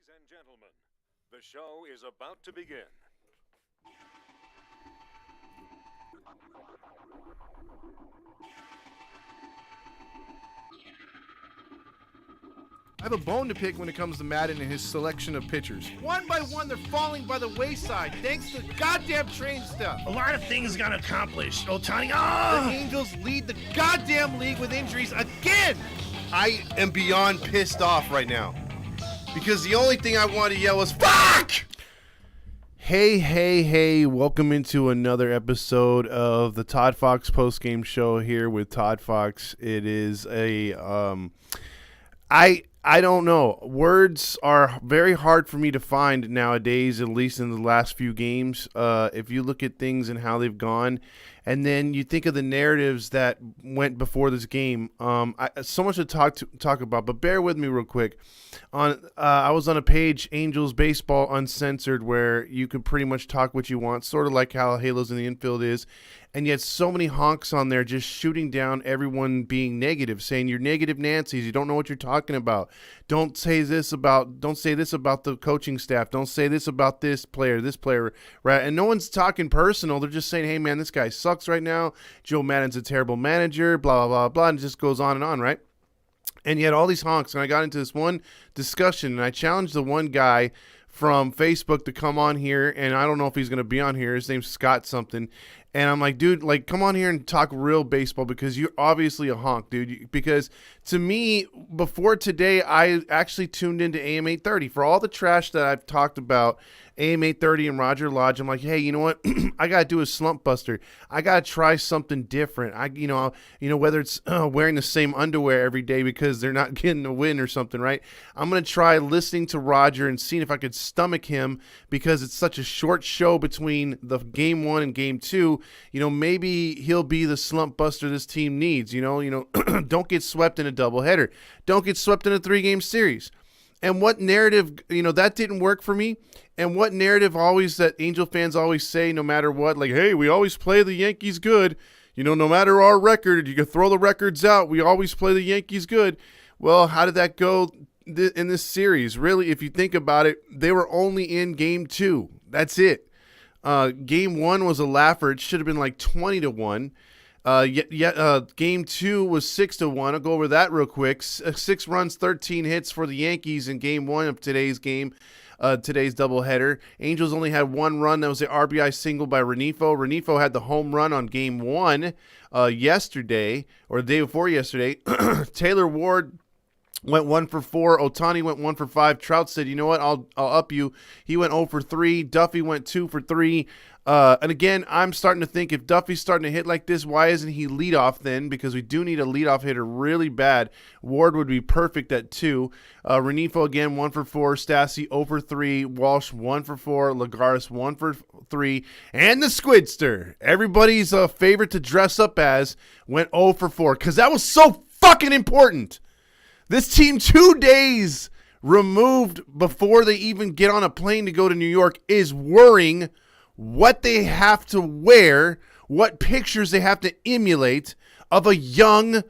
Ladies and gentlemen, the show is about to begin. I have a bone to pick when it comes to Madden and his selection of pitchers. One by one, they're falling by the wayside thanks to goddamn train stuff. A lot of things got accomplished. Ohtani, The Angels lead the goddamn league with injuries again. I am beyond pissed off right now because the only thing I wanted to yell was fuck! Hey, welcome into another episode of the Todd Fox postgame show here with Todd Fox. It is I don't know. Words are very hard for me to find nowadays, at least in the last few games. If you look at things and how they've gone, and then you think of the narratives that went before this game. So much to talk about, but bear with me real quick. I was on a page, Angels Baseball Uncensored, where you can pretty much talk what you want, sort of like how Halos in the Infield is. And yet so many honks on there just shooting down everyone being negative, saying you're negative Nancy's, you don't know what you're talking about. Don't say this about the coaching staff. Don't say this about this player, right? And no one's talking personal. They're just saying, hey, man, this guy sucks right now. Joe Maddon's a terrible manager, blah, blah, blah, blah, and it just goes on, right? And yet all these honks, and I got into this one discussion, and I challenged the one guy from Facebook to come on here, and I don't know if he's going to be on here. His name's Scott something. And I'm like, dude, like, come on here and talk real baseball because you're obviously a honk, dude. Because to me, before today, I actually tuned into AM 830. For all the trash that I've talked about, AM 830 and Roger Lodge, I'm like, hey, you know what? I got to do a slump buster. I got to try something different. Whether it's wearing the same underwear every day because they're not getting a win or something, right? I'm going to try listening to Roger and seeing if I could stomach him because it's such a short show between the game one and game two. Maybe he'll be the slump buster this team needs. Don't get swept in a doubleheader. Don't get swept in a 3-game series. And what narrative, that didn't work for me. And what narrative that Angel fans always say, no matter what, like, hey, we always play the Yankees good. No matter our record, you can throw the records out. We always play the Yankees good. Well, how did that go in this series? Really, if you think about it, they were only in game 2. That's it. Game 1 was a laugher. It should have been like 20-1. Game 2 was 6-1. I'll go over that real quick. 6 runs, 13 hits for the Yankees in game 1 of today's game, today's doubleheader. Angels only had 1 run. That was the RBI single by Renifo. Renifo had the home run on game 1 yesterday, or the day before yesterday. Taylor Ward went 1 for 4. Ohtani went 1 for 5. Trout said, you know what, I'll up you. He went 0 for 3. Duffy went 2 for 3. And again, I'm starting to think if Duffy's starting to hit like this, why isn't he leadoff then? Because we do need a leadoff hitter really bad. Ward would be perfect at 2. Renifo again 1 for 4. Stassi 0 for 3. Walsh 1 for 4. Lagares 1 for 3. And the Squidster, everybody's favorite to dress up as, went 0 for 4 because that was so fucking important. This team 2 days removed before they even get on a plane to go to New York is worrying what they have to wear, what pictures they have to emulate of a young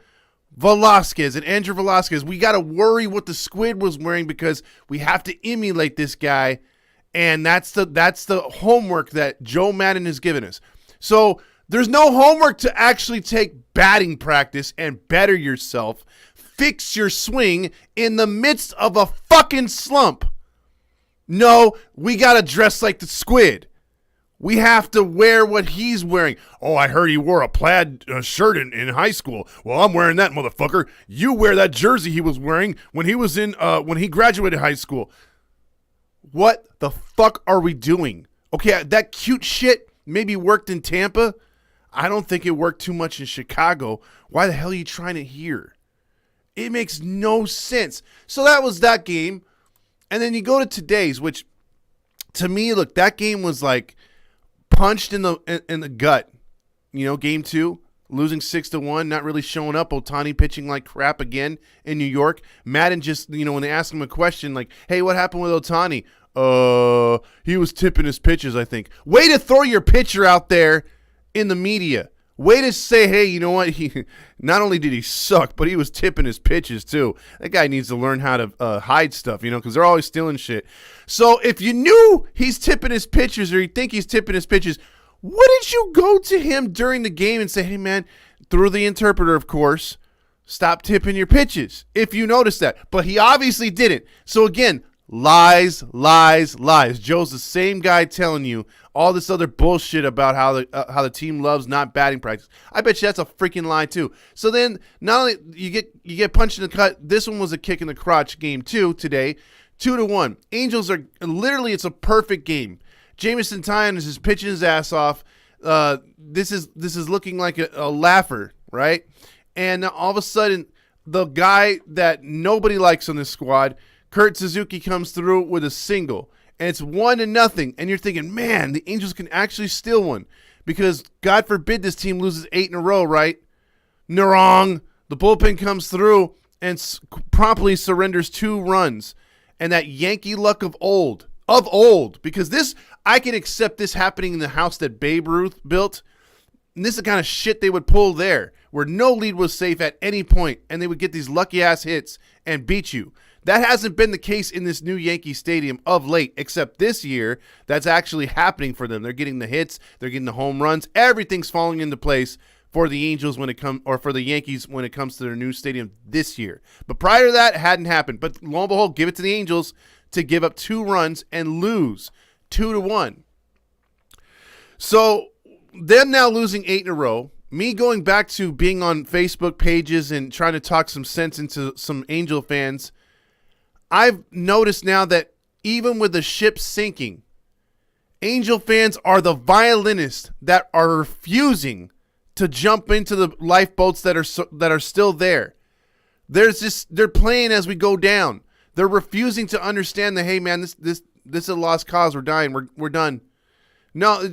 Velasquez and Andrew Velasquez. We got to worry what the Squid was wearing because we have to emulate this guy, and that's the homework that Joe Maddon has given us. So there's no homework to actually take batting practice and better yourself. Fix your swing in the midst of a fucking slump. No, we got to dress like the Squid. We have to wear what he's wearing. Oh, I heard he wore a plaid shirt in high school. Well, I'm wearing that, motherfucker. You wear that jersey he was wearing when he graduated high school. What the fuck are we doing? Okay, that cute shit maybe worked in Tampa. I don't think it worked too much in Chicago. Why the hell are you trying it here? It makes no sense. So that was that game. And then you go to today's, which to me, look, that game was like punched in the gut. Game 2, losing 6-1, not really showing up. Ohtani pitching like crap again in New York. Maddon just, when they ask him a question like, hey, what happened with Ohtani? He was tipping his pitches, I think. Way to throw your pitcher out there in the media. Way to say, hey, you know what? He not only did he suck, but he was tipping his pitches too. That guy needs to learn how to hide stuff, because they're always stealing shit. So if you knew he's tipping his pitches or you think he's tipping his pitches, wouldn't you go to him during the game and say, hey, man, through the interpreter, of course, stop tipping your pitches if you notice that. But he obviously didn't. So again, lies, lies, lies. Joe's the same guy telling you all this other bullshit about how the team loves not batting practice. I bet you that's a freaking lie too. So then, not only you get punched in the cut. This one was a kick in the crotch game too today, 2-1. Angels are literally, it's a perfect game. Jameson Taillon is pitching his ass off. This is looking like a laugher, right? And all of a sudden, the guy that nobody likes on this squad, Kurt Suzuki, comes through with a single. And it's 1-0. And you're thinking, man, the Angels can actually steal one. Because God forbid this team loses 8 in a row, right? Wrong. The bullpen comes through and promptly surrenders 2 runs. And that Yankee luck of old. Because this, I can accept this happening in the house that Babe Ruth built. And this is the kind of shit they would pull there, where no lead was safe at any point, and they would get these lucky-ass hits and beat you. That hasn't been the case in this new Yankee Stadium of late, except this year, that's actually happening for them. They're getting the hits, they're getting the home runs. Everything's falling into place for the Angels for the Yankees when it comes to their new stadium this year. But prior to that, it hadn't happened. But lo and behold, give it to the Angels to give up 2 runs and lose 2-1. So them now losing 8 in a row, me going back to being on Facebook pages and trying to talk some sense into some Angel fans, I've noticed now that even with the ship sinking, Angel fans are the violinists that are refusing to jump into the lifeboats that are still there. They're playing as we go down. They're refusing to understand that, hey man, this is a lost cause. We're dying. We're done. No,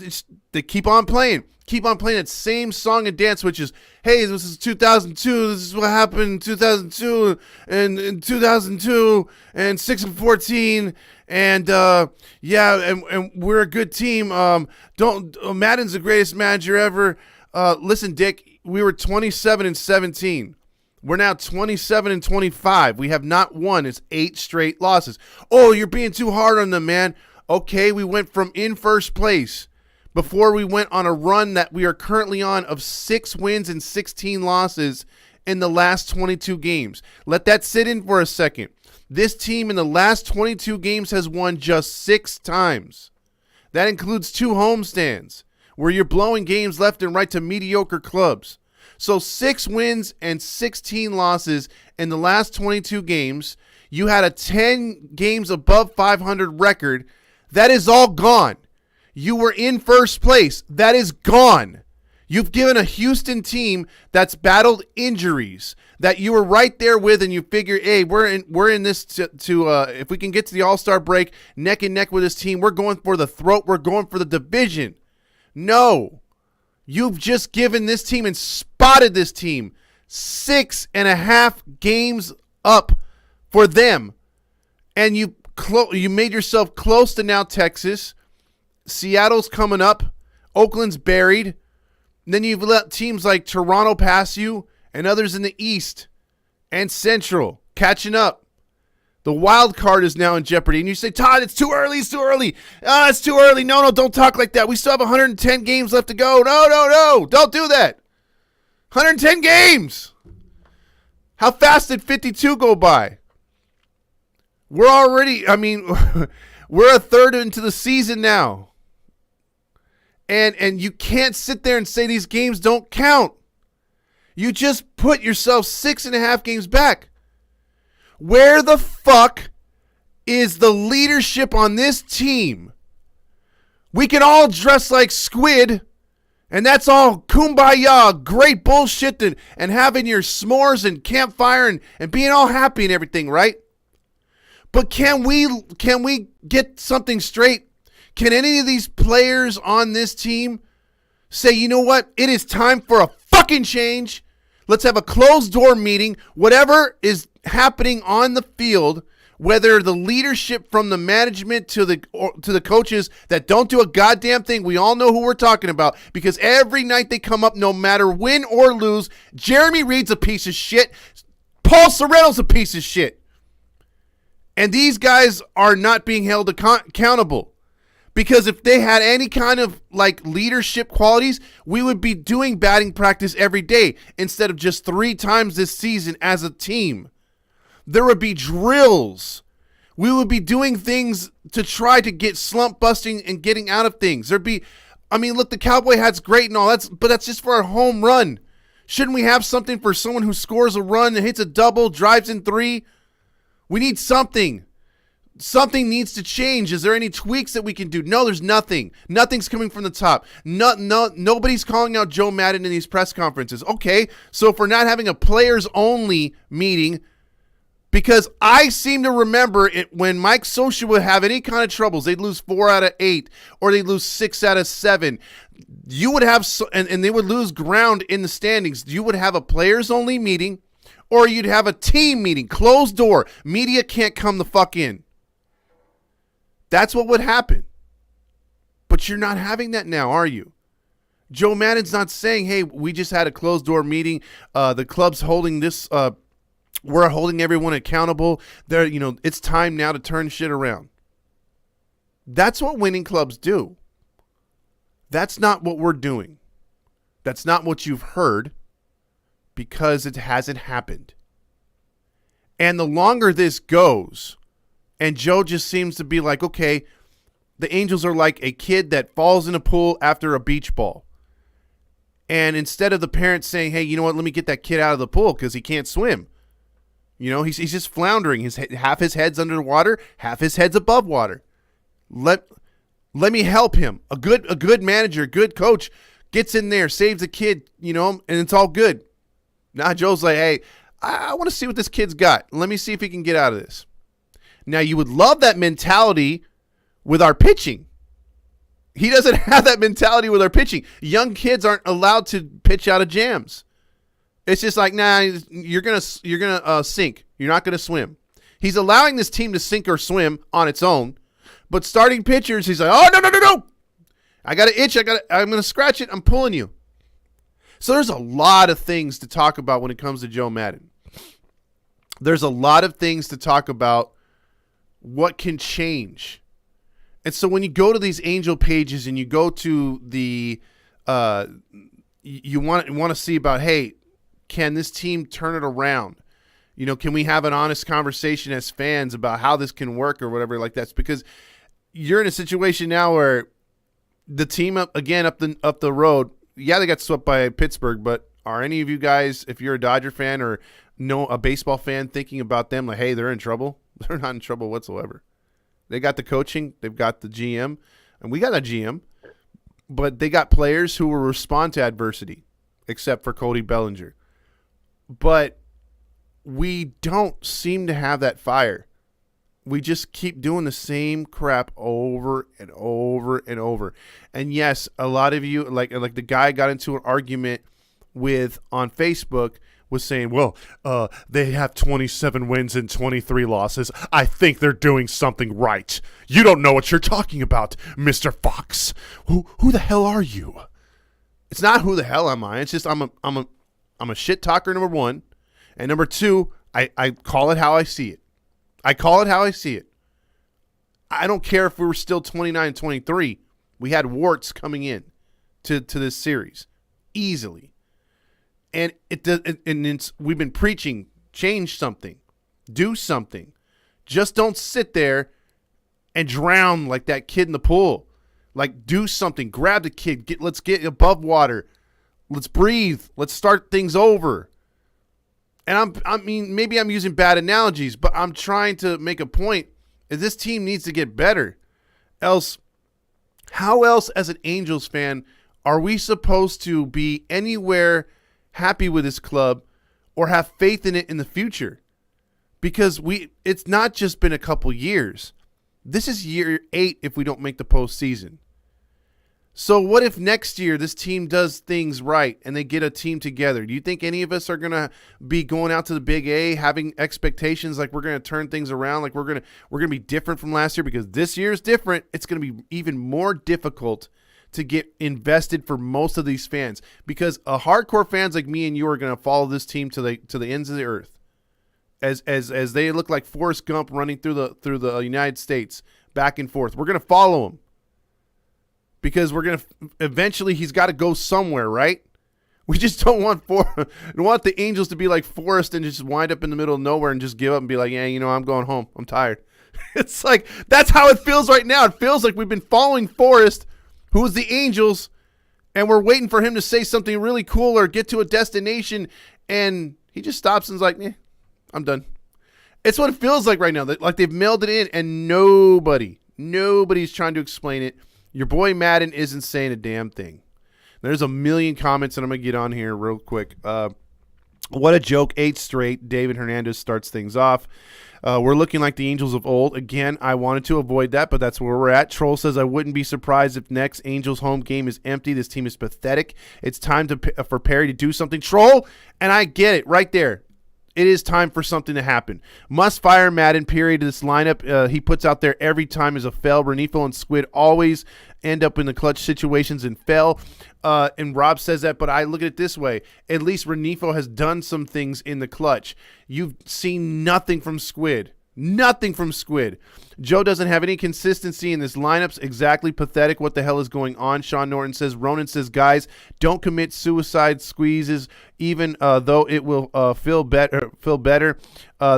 they keep on playing. Keep on playing that same song and dance, which is, hey, this is 2002. This is what happened in 2002 and in 2002 and 6-14. And and we're a good team. Madden's the greatest manager ever. Listen, Dick, we were 27-17. We're now 27-25. We have not won. It's 8 straight losses. Oh, you're being too hard on them, man. Okay, we went from in first place before we went on a run that we are currently on of 6 wins and 16 losses in the last 22 games. Let that sit in for a second. This team in the last 22 games has won just 6 times. That includes 2 homestands where you're blowing games left and right to mediocre clubs. So 6 wins and 16 losses in the last 22 games. You had a 10 games above 500 record. That is all gone. You were in first place. That is gone. You've given a Houston team that's battled injuries that you were right there with, and you figure, hey, we're in this to if we can get to the All-Star break neck and neck with this team, we're going for the throat. We're going for the division. No. You've just given this team and spotted this team 6.5 games up for them. And you made yourself close to now Texas. Seattle's coming up. Oakland's buried. And then you've let teams like Toronto pass you and others in the East and Central catching up. The wild card is now in jeopardy. And you say, Todd, it's too early. It's too early. It's too early. No, don't talk like that. We still have 110 games left to go. No. Don't do that. 110 games. How fast did 52 go by? We're we're a third into the season now. And you can't sit there and say these games don't count. You just put yourself 6.5 games back. Where the fuck is the leadership on this team? We can all dress like squid, and that's all kumbaya, great bullshit, and having your s'mores and campfire and being all happy and everything, right? But can we get something straight? Can any of these players on this team say, you know what? It is time for a fucking change. Let's have a closed door meeting. Whatever is happening on the field, Whether the leadership from the management to the coaches that don't do a goddamn thing, we all know who we're talking about, because every night they come up, no matter win or lose, Jeremy Reed's a piece of shit. Paul Sorrell's a piece of shit. And these guys are not being held accountable. Because if they had any kind of like leadership qualities, we would be doing batting practice every day instead of just 3 times this season as a team. There would be drills. We would be doing things to try to get slump busting and getting out of things. Look, the cowboy hat's great and all, but that's just for a home run. Shouldn't we have something for someone who scores a run and hits a double, drives in 3? We need something. Something needs to change. Is there any tweaks that we can do? No, there's nothing. Nothing's coming from the top. Nobody's calling out Joe Maddon in these press conferences. Okay, so if we're not having a players-only meeting, because I seem to remember it when Mike Scioscia would have any kind of troubles, they'd lose 4 out of 8, or they'd lose 6 out of 7. You would have, and they would lose ground in the standings. You would have a players-only meeting, or you'd have a team meeting, closed door. Media can't come the fuck in. That's what would happen. But you're not having that now, are you? Joe Maddon's not saying, hey, we just had a closed door meeting. The club's holding this. We're holding everyone accountable. It's time now to turn shit around. That's what winning clubs do. That's not what we're doing. That's not what you've heard, because it hasn't happened. And the longer this goes, and Joe just seems to be like, okay, the Angels are like a kid that falls in a pool after a beach ball. And instead of the parents saying, hey, you know what, let me get that kid out of the pool because he can't swim. He's just floundering. Half his head's under the water, half his head's above water. Let me help him. A good manager, a good coach gets in there, saves a kid, and it's all good. Now Joe's like, hey, I want to see what this kid's got. Let me see if he can get out of this. Now, you would love that mentality with our pitching. He doesn't have that mentality with our pitching. Young kids aren't allowed to pitch out of jams. It's just like, nah, you're gonna sink. You're not gonna swim. He's allowing this team to sink or swim on its own, but starting pitchers, he's like, oh no, I got an itch. I'm gonna scratch it. I'm pulling you. So there's a lot of things to talk about when it comes to Joe Maddon. There's a lot of things to talk about. What can change? And so when you go to these Angel pages and you go to the you want to see about, hey, can this team turn it around? Can we have an honest conversation as fans about how this can work or whatever like that? Because you're in a situation now where the team up the road, yeah, they got swept by Pittsburgh, but are any of you guys, if you're a Dodger fan or know a baseball fan, thinking about them like, hey, they're in trouble? They're not in trouble whatsoever. They got the coaching. They've got the GM. And we got a GM. But they got players who will respond to adversity, except for Cody Bellinger. But we don't seem to have that fire. We just keep doing the same crap over and over and over. And yes, a lot of you, like the guy got into an argument with on Facebook, was saying, well, they have 27 wins and 23 losses. I think they're doing something right. You don't know what you're talking about, Mr. Fox. Who the hell are you? It's not who the hell am I. It's just I'm a shit talker, number one. And number two, I call it how I see it. I call it how I see it. I don't care if we were still 29-23. We had warts coming in to this series easily. And we've been preaching, change something, do something. Just don't sit there and drown like that kid in the pool. Like, do something. Grab the kid. Let's get above water. Let's breathe. Let's start things over. And maybe I'm using bad analogies, but I'm trying to make a point. This team needs to get better. How else as an Angels fan are we supposed to be anywhere happy with this club or have faith in it in the future? Because it's not just been a couple years. This is year 8 if we don't make the postseason. So what if next year this team does things right and they get a team together? Do you think any of us are going to be going out to the Big A having expectations like we're going to turn things around, like we're going to be different from last year? Because this year is different. It's going to be even more difficult to get invested for most of these fans, because hardcore fans like me and you are going to follow this team to the ends of the earth, as they look like Forrest Gump running through the United States back and forth. We're going to follow him. Because we're going to eventually, he's got to go somewhere, right? We just don't want the Angels to be like Forrest and just wind up in the middle of nowhere and just give up and be like, yeah, I'm going home. I'm tired. It's like, that's how it feels right now. It feels like we've been following Forrest, who is the Angels, and we're waiting for him to say something really cool or get to a destination, and he just stops and's like, I'm done. It's what it feels like right now. Like they've mailed it in, and nobody's trying to explain it. Your boy Madden isn't saying a damn thing. There's a million comments that I'm going to get on here real quick. What a joke. 8 straight. David Hernandez starts things off. We're looking like the Angels of old. Again, I wanted to avoid that, but that's where we're at. Troll says, I wouldn't be surprised if next Angels home game is empty. This team is pathetic. It's time for Perry to do something. Troll, and I get it right there. It is time for something to happen. Must fire Madden, period. This lineup he puts out there every time is a fail. Renifo and Squid always end up in the clutch situations and fail. And Rob says that, but I look at it this way. At least Renifo has done some things in the clutch. You've seen nothing from Squid. Nothing from Squid. Joe doesn't have any consistency in this lineups. Exactly pathetic. What the hell is going on? Sean Norton says. Ronan says, guys, don't commit suicide squeezes, even though it will feel better.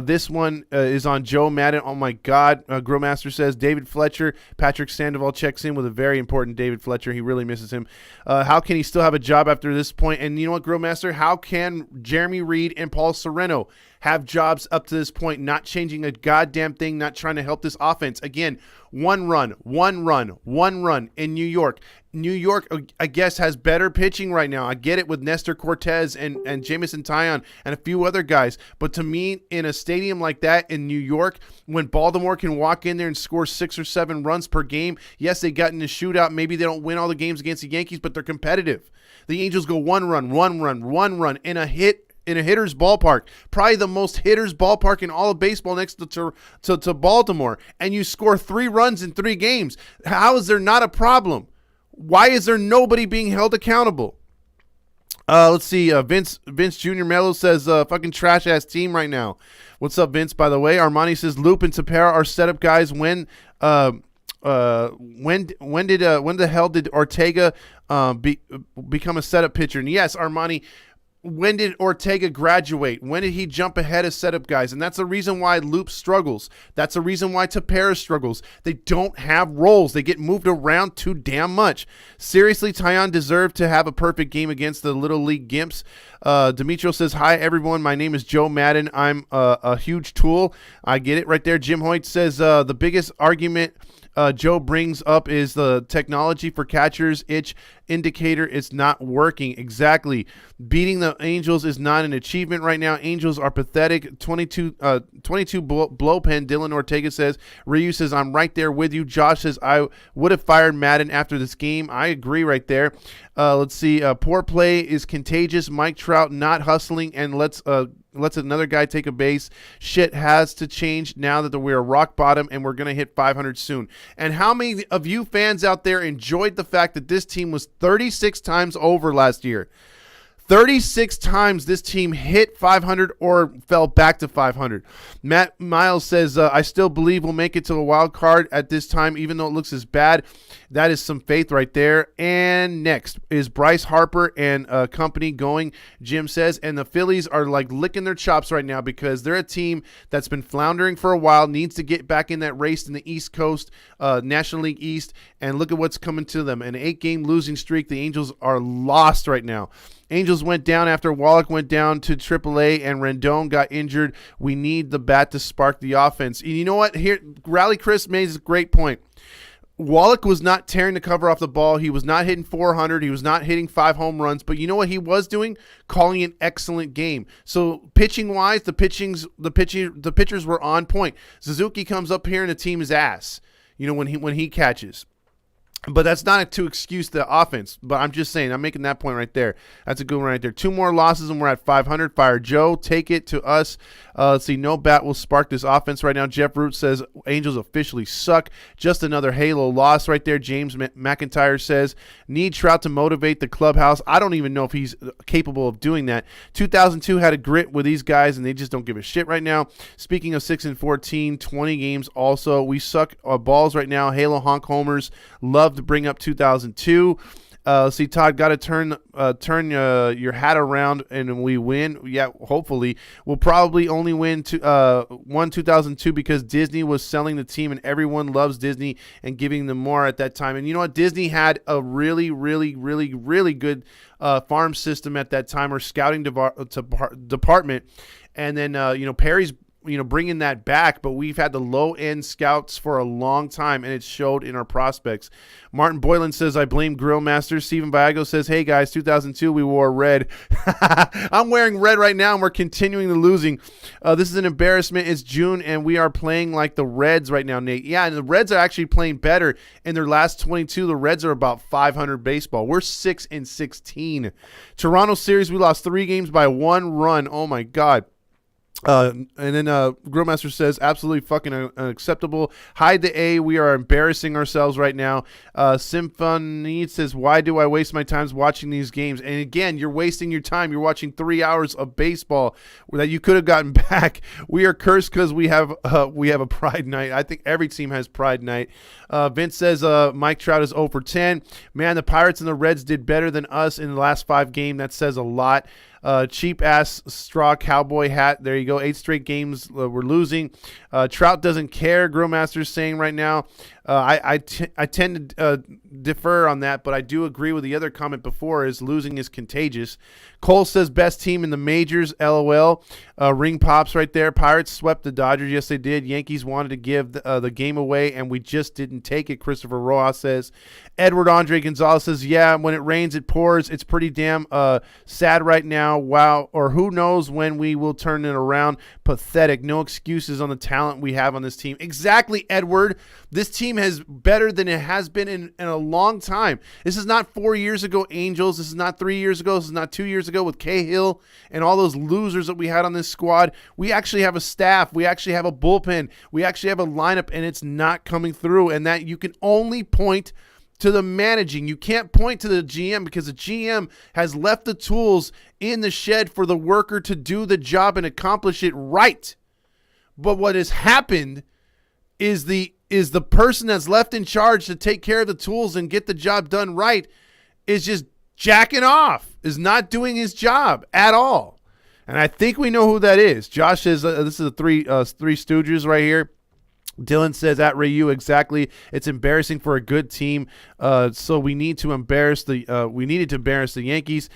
This one is on Joe Madden. Oh my God. Grillmaster says David Fletcher. Patrick Sandoval checks in with a very important David Fletcher. He really misses him. How can he still have a job after this point? And you know what, Grillmaster? How can Jeremy Reed and Paul Sereno have jobs up to this point, not changing a goddamn thing, not trying to help this offense? Again, one run in New York. New York, I guess, has better pitching right now. I get it with Nestor Cortez and Jameson Taillon and a few other guys. But to me, in a stadium like that in New York, when Baltimore can walk in there and score 6 or 7 runs per game, yes, they got in a shootout. Maybe they don't win all the games against the Yankees, but they're competitive. The Angels go one run in a hitter's ballpark, probably the most hitter's ballpark in all of baseball next to Baltimore, and you score 3 runs in 3 games. How is there not a problem? Why is there nobody being held accountable? Let's see. Vince Jr. Mello says, fucking trash-ass team right now. What's up, Vince, by the way? Armani says, Loop and Tapera are setup guys. When the hell did Ortega become a setup pitcher? And yes, Armani, when did Ortega graduate? When did he jump ahead of setup guys? And that's the reason why Loop struggles. That's the reason why Tapera struggles. They don't have roles. They get moved around too damn much. Seriously, Taillon deserved to have a perfect game against the Little League Gimps. Demetrio says, hi, everyone. My name is Joe Madden. I'm a huge tool. I get it right there. Jim Hoyt says, the biggest argument Joe brings up is the technology for catchers itch indicator. It's not working. Exactly. Beating the Angels is not an achievement right now. Angels are pathetic. 22 blow pen. Dylan Ortega says. Ryu says, I'm right there with you. Josh says, I would have fired Madden after this game. I agree right there. Let's see. Poor play is contagious. Mike Trout not hustling and lets another guy take a base. Shit has to change now that we're rock bottom and we're going to hit 500 soon. And how many of you fans out there enjoyed the fact that this team was 36 times over last year? 36 times this team hit 500 or fell back to 500. Matt Miles says, I still believe we'll make it to a wild card at this time, even though it looks as bad. That is some faith right there. And next is Bryce Harper and company going, Jim says. And the Phillies are like licking their chops right now because they're a team that's been floundering for a while, needs to get back in that race in the East Coast, National League East. And look at what's coming to them. An 8-game losing streak. The Angels are lost right now. Angels went down after Wallach went down to AAA and Rendon got injured. We need the bat to spark the offense. And you know what? Here, Rally Chris made a great point. Wallach was not tearing the cover off the ball. He was not hitting 400. He was not hitting 5 home runs. But you know what he was doing? Calling an excellent game. So pitching-wise, the pitchers were on point. Suzuki comes up here and the team is ass. You know, when he catches. But that's not to excuse the offense. But I'm just saying, I'm making that point right there. That's a good one right there. 2 more losses and we're at 500. Fire Joe. Take it to us. Let's see. No bat will spark this offense right now. Jeff Root says Angels officially suck. Just another Halo loss right there. James McIntyre says need Trout to motivate the clubhouse. I don't even know if he's capable of doing that. 2002 had a grit with these guys and they just don't give a shit right now. Speaking of 6-14, 20 games also. We suck balls right now. Halo honk homers. Love to bring up 2002. See, Todd, got to turn your hat around and we win. Yeah, hopefully. We'll probably only win 2002 because Disney was selling the team and everyone loves Disney and giving them more at that time. And you know what? Disney had a really, really, really, really good farm system at that time, or scouting department. And then, Perry's bringing that back, but we've had the low-end scouts for a long time, and it showed in our prospects. Martin Boylan says, I blame Grill Master. Steven Viago says, hey, guys, 2002, we wore red. I'm wearing red right now, and we're continuing to losing. This is an embarrassment. It's June, and we are playing like the Reds right now, Nate. Yeah, and the Reds are actually playing better. In their last 22, the Reds are about 500 baseball. We're 6-16. Toronto series, we lost 3 games by 1 run. Oh, my God. And then Grillmaster says, absolutely fucking unacceptable. Hide the A. We are embarrassing ourselves right now. Symphony says, why do I waste my time watching these games? And again, you're wasting your time. You're watching 3 hours of baseball that you could have gotten back. We are cursed because we have a pride night. I think every team has pride night. Vince says, Mike Trout is 0 for 10. Man, the Pirates and the Reds did better than us in the last 5 games. That says a lot. Cheap ass straw cowboy hat. There you go. 8 straight games we're losing. Trout doesn't care. Grillmaster's saying right now. I tend to defer on that, but I do agree with the other comment before, is losing is contagious. Cole says best team in the majors. LOL. Ring pops right there. Pirates swept the Dodgers. Yes, they did. Yankees wanted to give the game away, and we just didn't take it. Christopher Rojas says. Edward Andre Gonzalez says, yeah, when it rains, it pours. It's pretty damn sad right now. Wow. Or who knows when we will turn it around. Pathetic. No excuses on the talent we have on this team. Exactly, Edward. This team has better than it has been in a long time. This is not 4 years ago, Angels. This is not 3 years ago. This is not 2 years ago with Cahill and all those losers that we had on this squad. We actually have a staff. We actually have a bullpen. We actually have a lineup, and it's not coming through. And that you can only point to the managing. You can't point to the GM because the GM has left the tools in the shed for the worker to do the job and accomplish it right. But what has happened is the person that's left in charge to take care of the tools and get the job done right is just jacking off, is not doing his job at all. And I think we know who that is. Josh says this is the three Stooges right here. Dylan says at Ryu, exactly. It's embarrassing for a good team. So we need to embarrass we needed to embarrass the Yankees.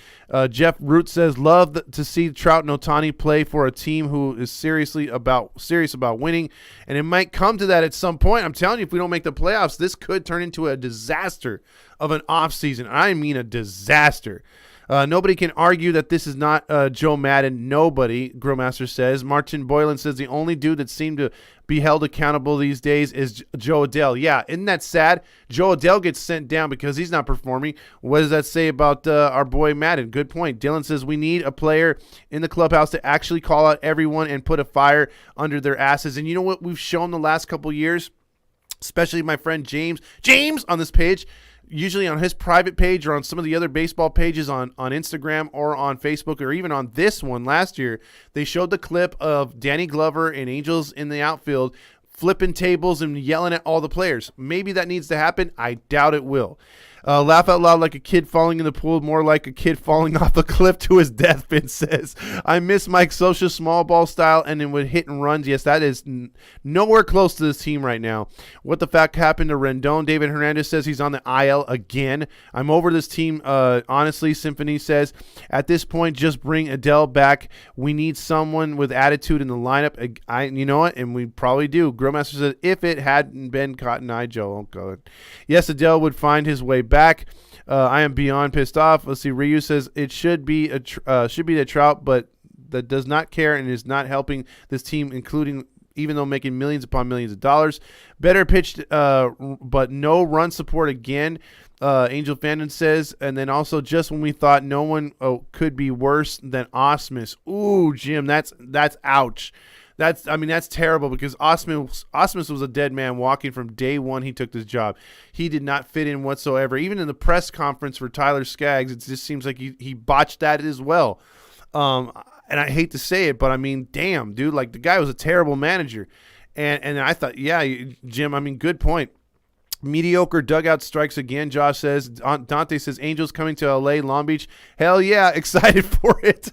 Jeff Root says, love to see Trout and Ohtani play for a team who is serious about winning. And it might come to that at some point. I'm telling you, if we don't make the playoffs, this could turn into a disaster of an offseason. I mean a disaster. Nobody can argue that this is not Joe Madden. Nobody, Grillmaster says. Martin Boylan says the only dude that seemed to be held accountable these days is Joe Adele. Yeah, isn't that sad? Joe Adele gets sent down because he's not performing. What does that say about our boy Madden? Good point. Dylan says we need a player in the clubhouse to actually call out everyone and put a fire under their asses. And you know what we've shown the last couple years, especially my friend James on this page, usually on his private page or on some of the other baseball pages on Instagram or on Facebook or even on this one last year, they showed the clip of Danny Glover and Angels in the outfield flipping tables and yelling at all the players. Maybe that needs to happen. I doubt it will. Laugh out loud like a kid falling in the pool, more like a kid falling off a cliff to his death, Vince says. I miss Mike Scioscia small ball style and then with hit and runs. Yes, that is nowhere close to this team right now. What the fuck happened to Rendon? David Hernandez says he's on the IL again. I'm over this team, honestly, Symphony says. At this point, just bring Adele back. We need someone with attitude in the lineup. You know what? And we probably do. Grillmaster says, if it hadn't been Cotton Eye Joe. Oh, God. Yes, Adele would find his way back. I am beyond pissed off. Let's see. Ryu says it should be the Trout, but that does not care and is not helping this team, including even though making millions upon millions of dollars. Better pitched, but no run support again. Angel Fandom says, and then also just when we thought no one could be worse than Osmus. Ooh, Jim, that's ouch. That's terrible because Osmus was a dead man walking from day one he took this job. He did not fit in whatsoever. Even in the press conference for Tyler Skaggs, it just seems like he botched that as well. And I hate to say it, but I mean, damn, dude, like the guy was a terrible manager. And I thought, yeah, Jim, I mean, good point. Mediocre dugout strikes again, Josh says. Dante says, Angels coming to L.A., Long Beach. Hell yeah, excited for it.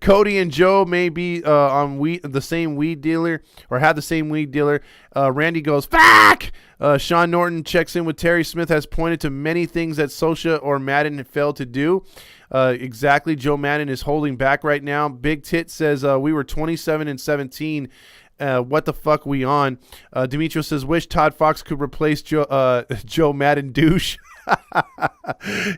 Cody and Joe may be on the same weed dealer or have the same weed dealer. Randy goes, fuck! Sean Norton checks in with Terry Smith, has pointed to many things that Socha or Madden have failed to do. Exactly, Joe Madden is holding back right now. Big Tit says, we were 27-17. What the fuck we on? Demetrio says, wish Todd Fox could replace Joe Madden douche.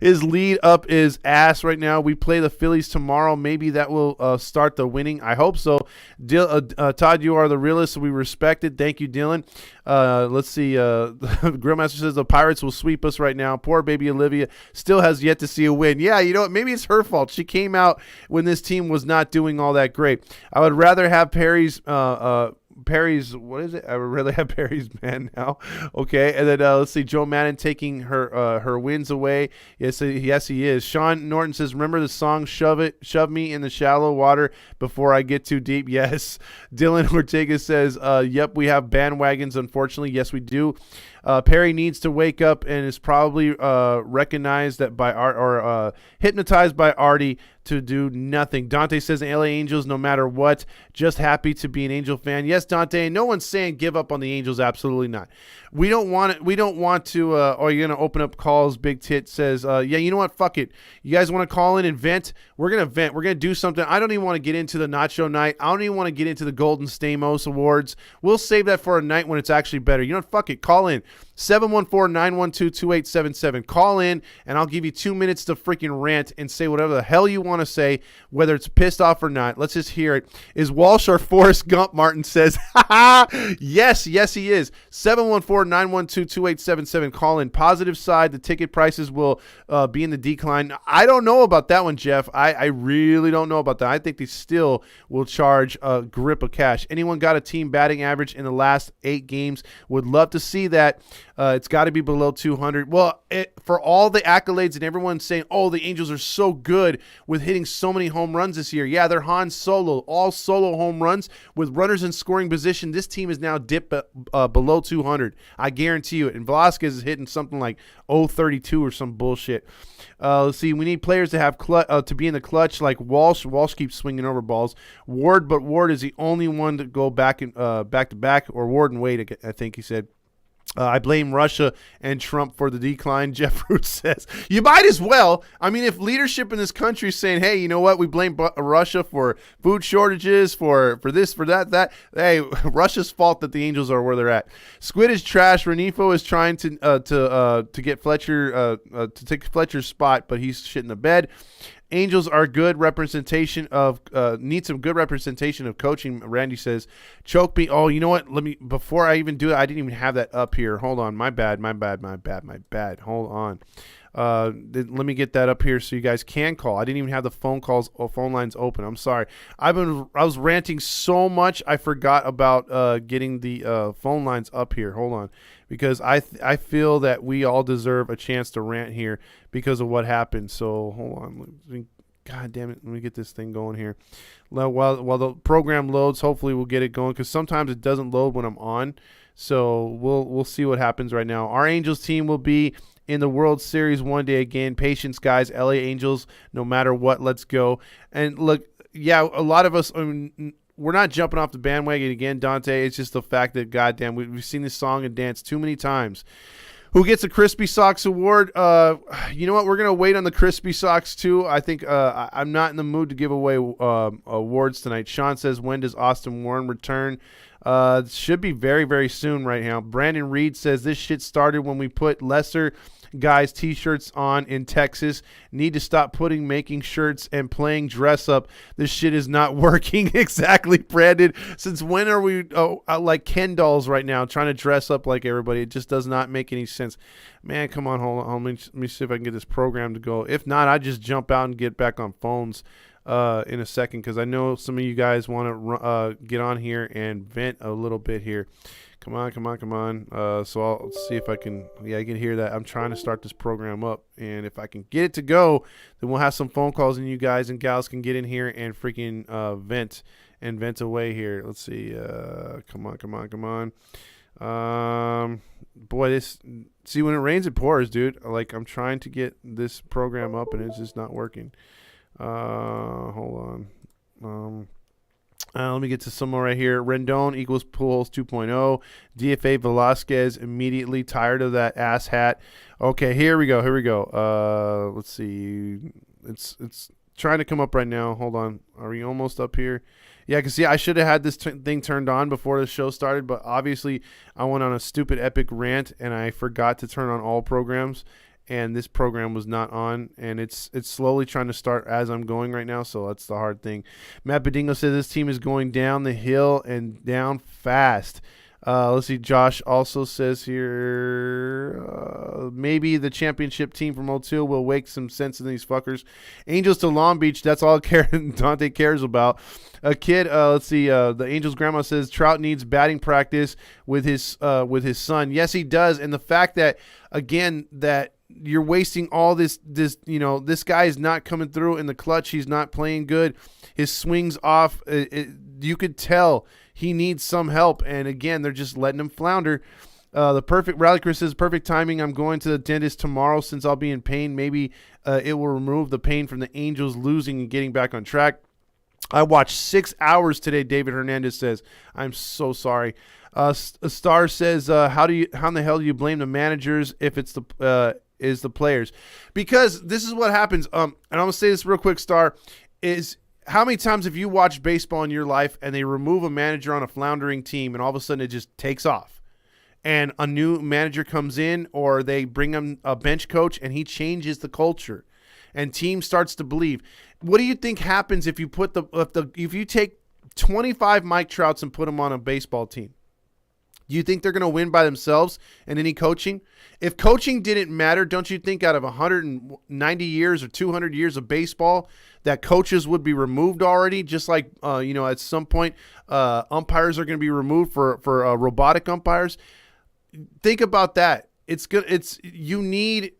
His lead up is ass right now. We play the Phillies tomorrow. Maybe that will start the winning. I hope so. Todd, you are the realist, so we respect it. Thank you, Dylan. Let's see. Grillmaster says the Pirates will sweep us right now. Poor baby Olivia still has yet to see a win. Yeah, you know what? Maybe it's her fault. She came out when this team was not doing all that great. I would rather have Perry's what is it? I would rather have Perry's man now. Okay, and then let's see, Joe Madden taking her wins away. Yes, he is. Sean Norton says, remember the song Shove Me in the Shallow Water Before I Get Too Deep? Yes. Dylan Ortega says, yep, we have bandwagons, unfortunately. Yes, we do. Perry needs to wake up and is probably recognized that by Art or hypnotized by Artie to do nothing. Dante says LA Angels no matter what. Just happy to be an Angel fan. Yes, Dante. No one's saying give up on the Angels. Absolutely not. We don't want it. We don't want to. Or you're gonna open up calls. Big Tit says, yeah, you know what? Fuck it. You guys want to call in and vent? We're gonna vent. We're gonna do something. I don't even want to get into the Nacho Night. I don't even want to get into the Golden Stamos Awards. We'll save that for a night when it's actually better. You know what? Fuck it. Call in. 714-912-2877. Call in, and I'll give you 2 minutes to freaking rant and say whatever the hell you want to say, whether it's pissed off or not. Let's just hear it. Is Walsh or Forrest Gump? Martin says. Yes, he is. 714-912-2877. Call in. Positive side, the ticket prices will be in the decline. I don't know about that one, Jeff. I really don't know about that. I think they still will charge a grip of cash. Anyone got a team batting average in the last 8 games? Would love to see that. It's got to be below 200. Well, for all the accolades and everyone saying, oh, the Angels are so good with hitting so many home runs this year. Yeah, they're Han Solo, all solo home runs with runners in scoring position. This team is now dipped below 200. I guarantee you it. And Velasquez is hitting something like 032 or some bullshit. Let's see. We need players to have to be in the clutch like Walsh. Walsh keeps swinging over balls. Ward, but Ward is the only one to go back to back, or Ward and Wade, I think he said. I blame Russia and Trump for the decline, Jeff Root says. You might as well. I mean, if leadership in this country is saying, hey, you know what, we blame Russia for food shortages, for this, for that, hey, Russia's fault that the Angels are where they're at. Squid is trash. Renifo is trying to get Fletcher to take Fletcher's spot, but he's shit in the bed. Angels are good representation of need some good representation of coaching. Randy says, choke me. Oh, you know what? Before I even do it, I didn't even have that up here. Hold on. My bad. Hold on. Let me get that up here so you guys can call. I didn't even have the phone lines open. I'm sorry. I was ranting so much I forgot about getting the phone lines up here. Hold on. Because I feel that we all deserve a chance to rant here because of what happened. So hold on. God damn it. Let me get this thing going here. While the program loads, hopefully we'll get it going, because sometimes it doesn't load when I'm on. So we'll see what happens right now. Our Angels team will be in the World Series one day again. Patience, guys. LA Angels, no matter what, let's go. And look, yeah, a lot of us, we're not jumping off the bandwagon again, Dante. It's just the fact that, goddamn, we've seen this song and dance too many times. Who gets a Crispy Socks award? You know what? We're going to wait on the Crispy Socks, too. I think I'm not in the mood to give away awards tonight. Sean says, when does Austin Warren return? Should be very, very soon right now. Brandon Reed says, this shit started when we put lesser guys T-shirts on in Texas need to stop making shirts and playing dress up. This shit is not working. Exactly, Brandon. Since when are we like Ken dolls right now trying to dress up like everybody? It just does not make any sense. Man, come on, hold on. Let me see if I can get this program to go. If not, I just jump out and get back on phones in a second, because I know some of you guys want to get on here and vent a little bit here. Come on. So I'll see if I can. Yeah, I can hear that. I'm trying to start this program up, and if I can get it to go, then we'll have some phone calls, and you guys and gals can get in here and freaking vent away here. Let's see. Come on. Boy, see, when it rains, it pours, dude. Like, I'm trying to get this program up, and it's just not working. Hold on. Let me get to some more right here. Rendon equals Pujols 2.0. DFA Velasquez immediately tired of that ass hat. Okay, here we go. Let's see. It's trying to come up right now. Hold on. Are we almost up here? Yeah, because I should have had this thing turned on before the show started, but obviously I went on a stupid epic rant and I forgot to turn on all programs. And this program was not on, and it's slowly trying to start as I'm going right now, so that's the hard thing. Matt Bedingo says this team is going down the hill and down fast. Let's see. Josh also says here, maybe the championship team from O'Toole will wake some sense in these fuckers. Angels to Long Beach, that's all Dante cares about. A kid, let's see, the Angels' grandma says Trout needs batting practice with his son. Yes, he does, and the fact that, again, that you're wasting all this, this guy is not coming through in the clutch. He's not playing good. His swing's off. You could tell he needs some help. And again, they're just letting him flounder. The perfect Rally Chris says perfect timing. I'm going to the dentist tomorrow since I'll be in pain. Maybe it will remove the pain from the Angels losing and getting back on track. I watched 6 hours today. David Hernandez says, I'm so sorry. A Star says, how in the hell do you blame the managers if it's the players? Because this is what happens. And I'm gonna say this real quick, Star, is how many times have you watched baseball in your life and they remove a manager on a floundering team and all of a sudden it just takes off, and a new manager comes in, or they bring him a bench coach and he changes the culture, and team starts to believe. What do you think happens if you put if you take 25 Mike Trouts and put them on a baseball team? Do you think they're going to win by themselves in any coaching? If coaching didn't matter, don't you think out of 190 years or 200 years of baseball that coaches would be removed already? Just like, at some point, umpires are going to be removed for robotic umpires. Think about that. It's good. You need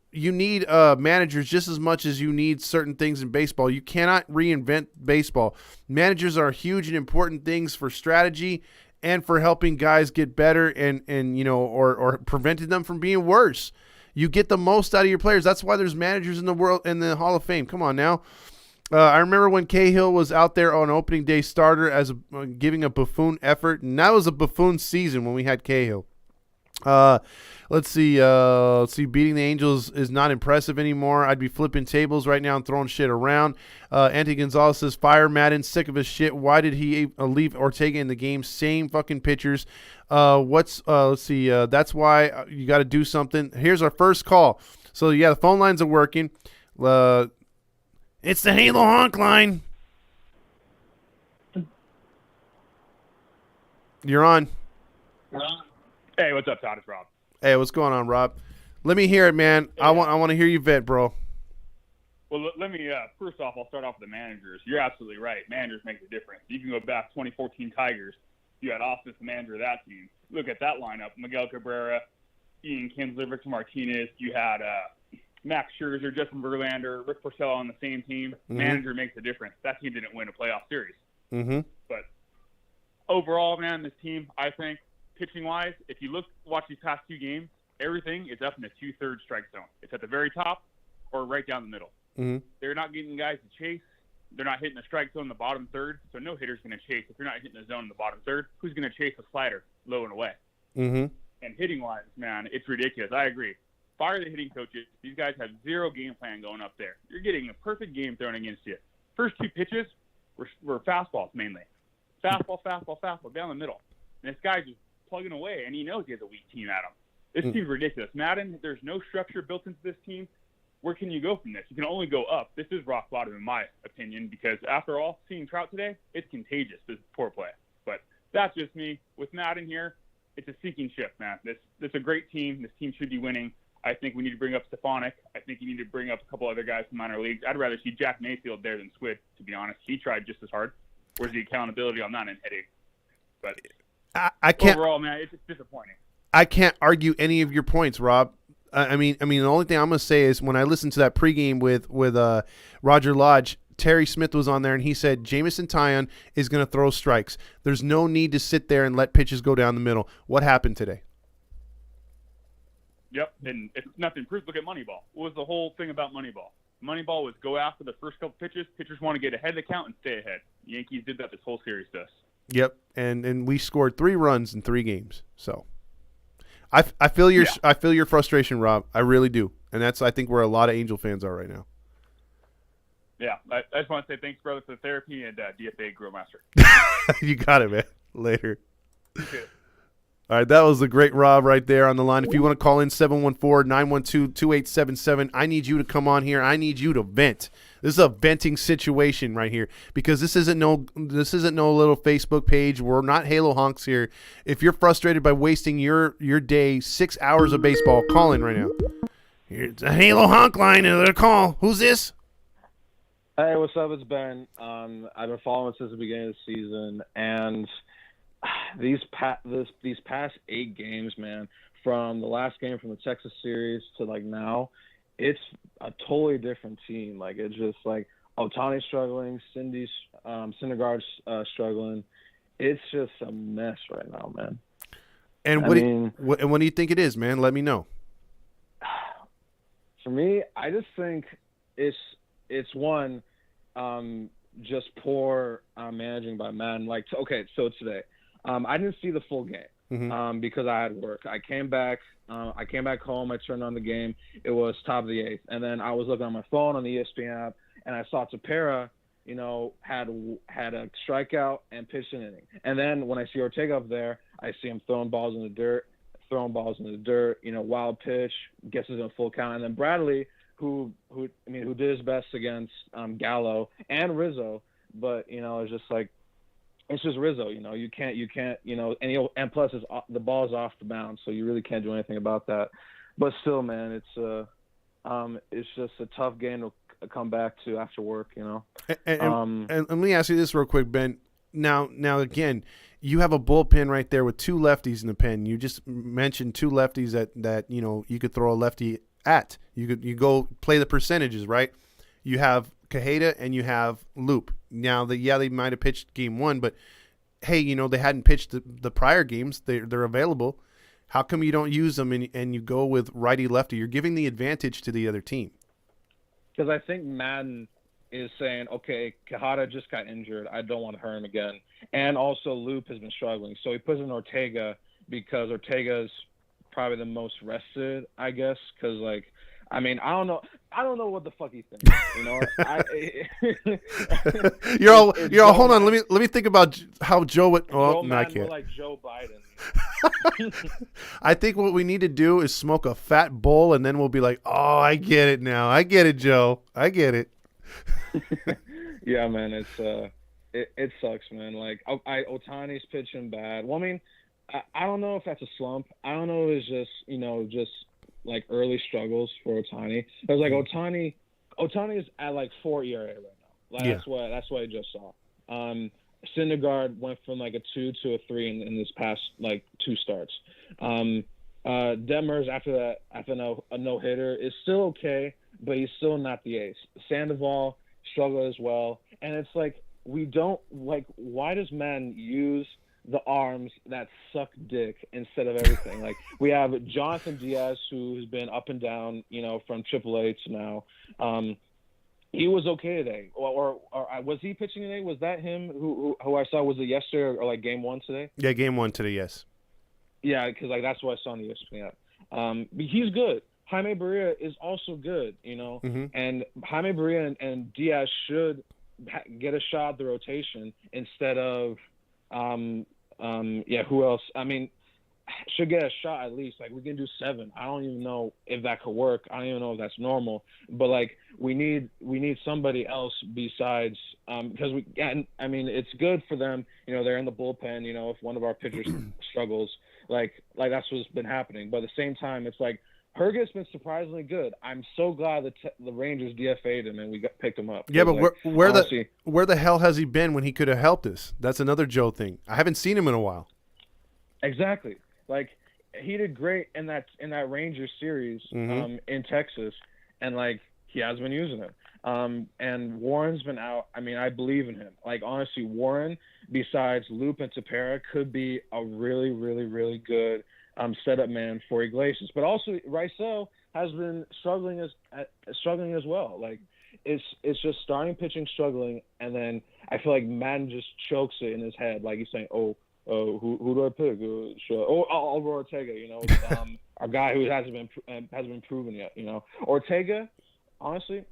managers just as much as you need certain things in baseball. You cannot reinvent baseball. Managers are huge and important things for strategy and for helping guys get better and or preventing them from being worse. You get the most out of your players. That's why there's managers in the Hall of Fame. Come on now. I remember when Cahill was out there on opening day starter as giving a buffoon effort, and that was a buffoon season when we had Cahill. Let's see. Beating the Angels is not impressive anymore. I'd be flipping tables right now and throwing shit around. Anthony Gonzalez says, fire Madden, sick of his shit. Why did he leave Ortega in the game? Same fucking pitchers. Let's see. That's why you got to do something. Here's our first call. So, yeah, the phone lines are working. It's the Halo Honk line. You're on. Hey, what's up, Todd? It's Rob. Hey, what's going on, Rob? Let me hear it, man. Hey, I want to hear you vent, bro. Well, let me first off, I'll start off with the managers. You're absolutely right. Managers make the difference. You can go back 2014 Tigers. You had Austin as the manager of that team. Look at that lineup: Miguel Cabrera, Ian Kinsler, Victor Martinez. You had Max Scherzer, Justin Verlander, Rick Porcello on the same team. Mm-hmm. Manager makes a difference. That team didn't win a playoff series. Mm-hmm. But overall, man, this team, I think, pitching-wise, if you watch these past two games, everything is up in the 2/3 strike zone. It's at the very top or right down the middle. Mm-hmm. They're not getting guys to chase. They're not hitting the strike zone in the bottom third, so no hitter's going to chase. If you're not hitting the zone in the bottom third, who's going to chase a slider low and away? Mm-hmm. And hitting-wise, man, it's ridiculous. I agree. Fire the hitting coaches. These guys have zero game plan going up there. You're getting a perfect game thrown against you. First two pitches were fastballs mainly. Fastball, down the middle. And this guy's just plugging away, and he knows he has a weak team at him. This team's ridiculous. Madden, there's no structure built into this team. Where can you go from this? You can only go up. This is rock bottom in my opinion, because after all, seeing Trout today, it's contagious, this poor play. But that's just me. With Madden here, it's a sinking ship, man. This is a great team. This team should be winning. I think we need to bring up Stefanik. I think you need to bring up a couple other guys from minor leagues. I'd rather see Jack Mayfield there than Squid, to be honest. He tried just as hard. Where's the accountability on that end headache? But I can't. Overall, man, it's just disappointing. I can't argue any of your points, Rob. I mean, the only thing I'm gonna say is when I listened to that pregame with Roger Lodge, Terry Smith was on there and he said Jameson Taillon is gonna throw strikes. There's no need to sit there and let pitches go down the middle. What happened today? Yep, and if nothing proves, look at Moneyball. What was the whole thing about Moneyball? Moneyball was go after the first couple pitches. Pitchers want to get ahead of the count and stay ahead. The Yankees did that this whole series to us. Yep, and we scored 3 runs in 3 games. So I feel your frustration, Rob. I really do, and that's I think where a lot of Angel fans are right now. Yeah, I just want to say thanks, brother, for the therapy, and DFA Grill Master. You got it, man. Later. All right, that was the great Rob right there on the line. If you want to call in 714-912-2877, I need you to come on here. I need you to vent. This is a venting situation right here because this isn't no little Facebook page. We're not Halo honks here. If you're frustrated by wasting your day 6 hours of baseball, call in right now. Here's a Halo honk line. Another call. Who's this? Hey, what's up? It's Ben. I've been following since the beginning of the season, and these past 8 games, man, from the last game from the Texas series to like now, it's a totally different team. Like it's just like Ohtani's struggling, Syndergaard's struggling. It's just a mess right now, man. And what do you think it is, man? Let me know. For me, I just think it's one, just poor managing by Madden. Like, okay, so today. I didn't see the full game because I had work. I came back home. I turned on the game. It was top of the 8th, and then I was looking on my phone on the ESPN app, and I saw Tepera, had a strikeout and pitched an inning. And then when I see Ortega up there, I see him throwing balls in the dirt. Wild pitch, gets it in a full count, and then Bradley, who did his best against Gallo and Rizzo, but it's just like. It's just Rizzo, you can't, and plus the ball's off the bounds, so you really can't do anything about that. But still, man, it's just a tough game to come back to after work, And let me ask you this real quick, Ben. Now again, you have a bullpen right there with 2 lefties in the pen. You just mentioned 2 lefties that you could throw a lefty at. You go play the percentages, right? You have Cajeda and you have Loop. Now, they might have pitched game 1, but hey, they hadn't pitched the prior games. They're available. How come you don't use them and you go with righty-lefty? You're giving the advantage to the other team. Because I think Madden is saying, okay, Cajeda just got injured. I don't want to hurt him again. And also Loop has been struggling. So he puts in Ortega because Ortega's probably the most rested, I guess, because, like, I don't know what the fuck he thinks. You're all. Hold on. Let me think about how Joe would. Oh, no, I can't. More like Joe Biden. I think what we need to do is smoke a fat bowl, and then we'll be like, "Oh, I get it now. I get it, Joe. I get it." Yeah, man. It's it sucks, man. Like Ohtani's pitching bad. Well, I don't know if that's a slump. I don't know if it's just like early struggles for Ohtani. Because like Ohtani is at like 4 ERA right now. Like that's what I just saw. Syndergaard went from like a 2 to a 3 in this past like 2 starts. Detmers after a no hitter is still okay, but he's still not the ace. Sandoval struggled as well, and it's like we don't like. Why does man use the arms that suck dick instead of everything? Like we have Jonathan Diaz, who's been up and down, from AAA to now. He was okay today, or was he pitching today? Was that him who I saw? Was it yesterday or like game 1 today? Yeah, game 1 today. Yes. Yeah, because like that's what I saw on the ESPN. But he's good. Jaime Barria is also good, and Jaime Barria and Diaz should get a shot at the rotation instead of. Who else? should get a shot at least. Like we can do 7. I don't even know if that could work. I don't even know if that's normal. But like we need somebody else besides because I mean it's good for them. You know, they're in the bullpen. You know, if one of our pitchers struggles, like that's what's been happening. But at the same time, it's like Herget's been surprisingly good. I'm so glad that the Rangers DFA'd him and we picked him up. Yeah, but like, where the hell has he been when he could have helped us? That's another Joe thing. I haven't seen him in a while. Exactly. Like he did great in that Rangers series in Texas, and like he has been using it. And Warren's been out. I mean, I believe in him. Like honestly, Warren, besides Loop and Tepera, could be a really, really, really good setup man for Iglesias. But also Rysel has been struggling as well. Like it's just starting pitching struggling, and then I feel like Madden just chokes it in his head. Like he's saying, who do I pick? Alvaro Ortega, you know, a guy who hasn't been proven yet, you know. Ortega, honestly,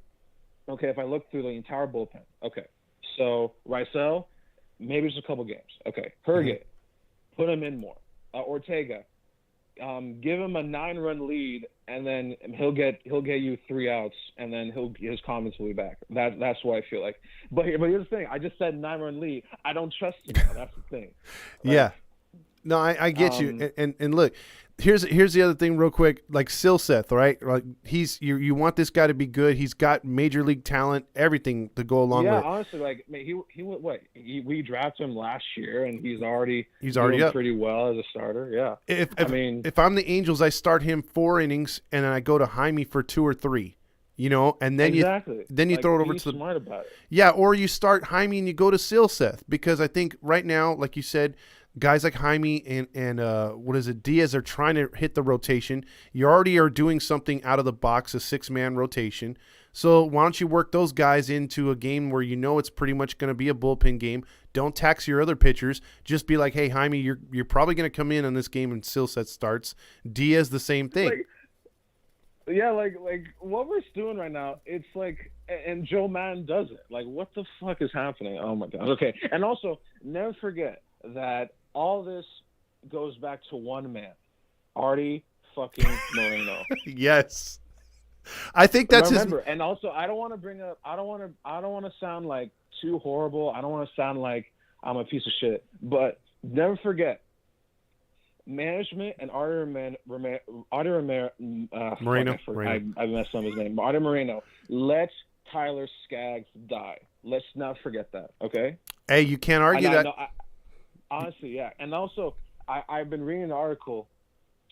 okay, if I look through the entire bullpen, okay, so Rysel, maybe just a couple games, okay. Herget, put him in more. Ortega, give him a 9-run lead, and then he'll get you 3 outs, and then his confidence will be back. That's what I feel like. But here's the thing: I just said 9-run lead. I don't trust him now. That's the thing. Like, yeah. No, I get you. And look, here's the other thing, real quick. Like Silseth, right? Like you want this guy to be good. He's got major league talent, everything to go along with. Yeah, honestly, like we drafted him last year, and he's already doing up pretty well as a starter. Yeah. If I'm the Angels, I start him 4 innings, and then I go to Jaime for 2 or 3. You know, and then you like, throw it over to the smart about it. Yeah, or you start Jaime and you go to Silseth, because I think right now, like you said, guys like Jaime and Diaz are trying to hit the rotation. You already are doing something out of the box, a 6-man rotation. So why don't you work those guys into a game where you know it's pretty much going to be a bullpen game? Don't tax your other pitchers. Just be like, hey, Jaime, you're probably going to come in on this game and Silseth starts. Diaz, the same thing. Like what we're doing right now, it's like, and Joe Madden does it. Like, what the fuck is happening? Oh my God. Okay, and also never forget that all this goes back to one man, Artie fucking Moreno. Yes, I think that's Remember, and also I don't want to bring up. I don't want to sound like too horrible. I don't want to sound like I'm a piece of shit. But never forget, management and Artie Moreno. I messed up his name. Artie Moreno. Let Tyler Skaggs die. Let's not forget that. Okay. Hey, you can't argue that. Honestly, yeah. And also, I've been reading an article.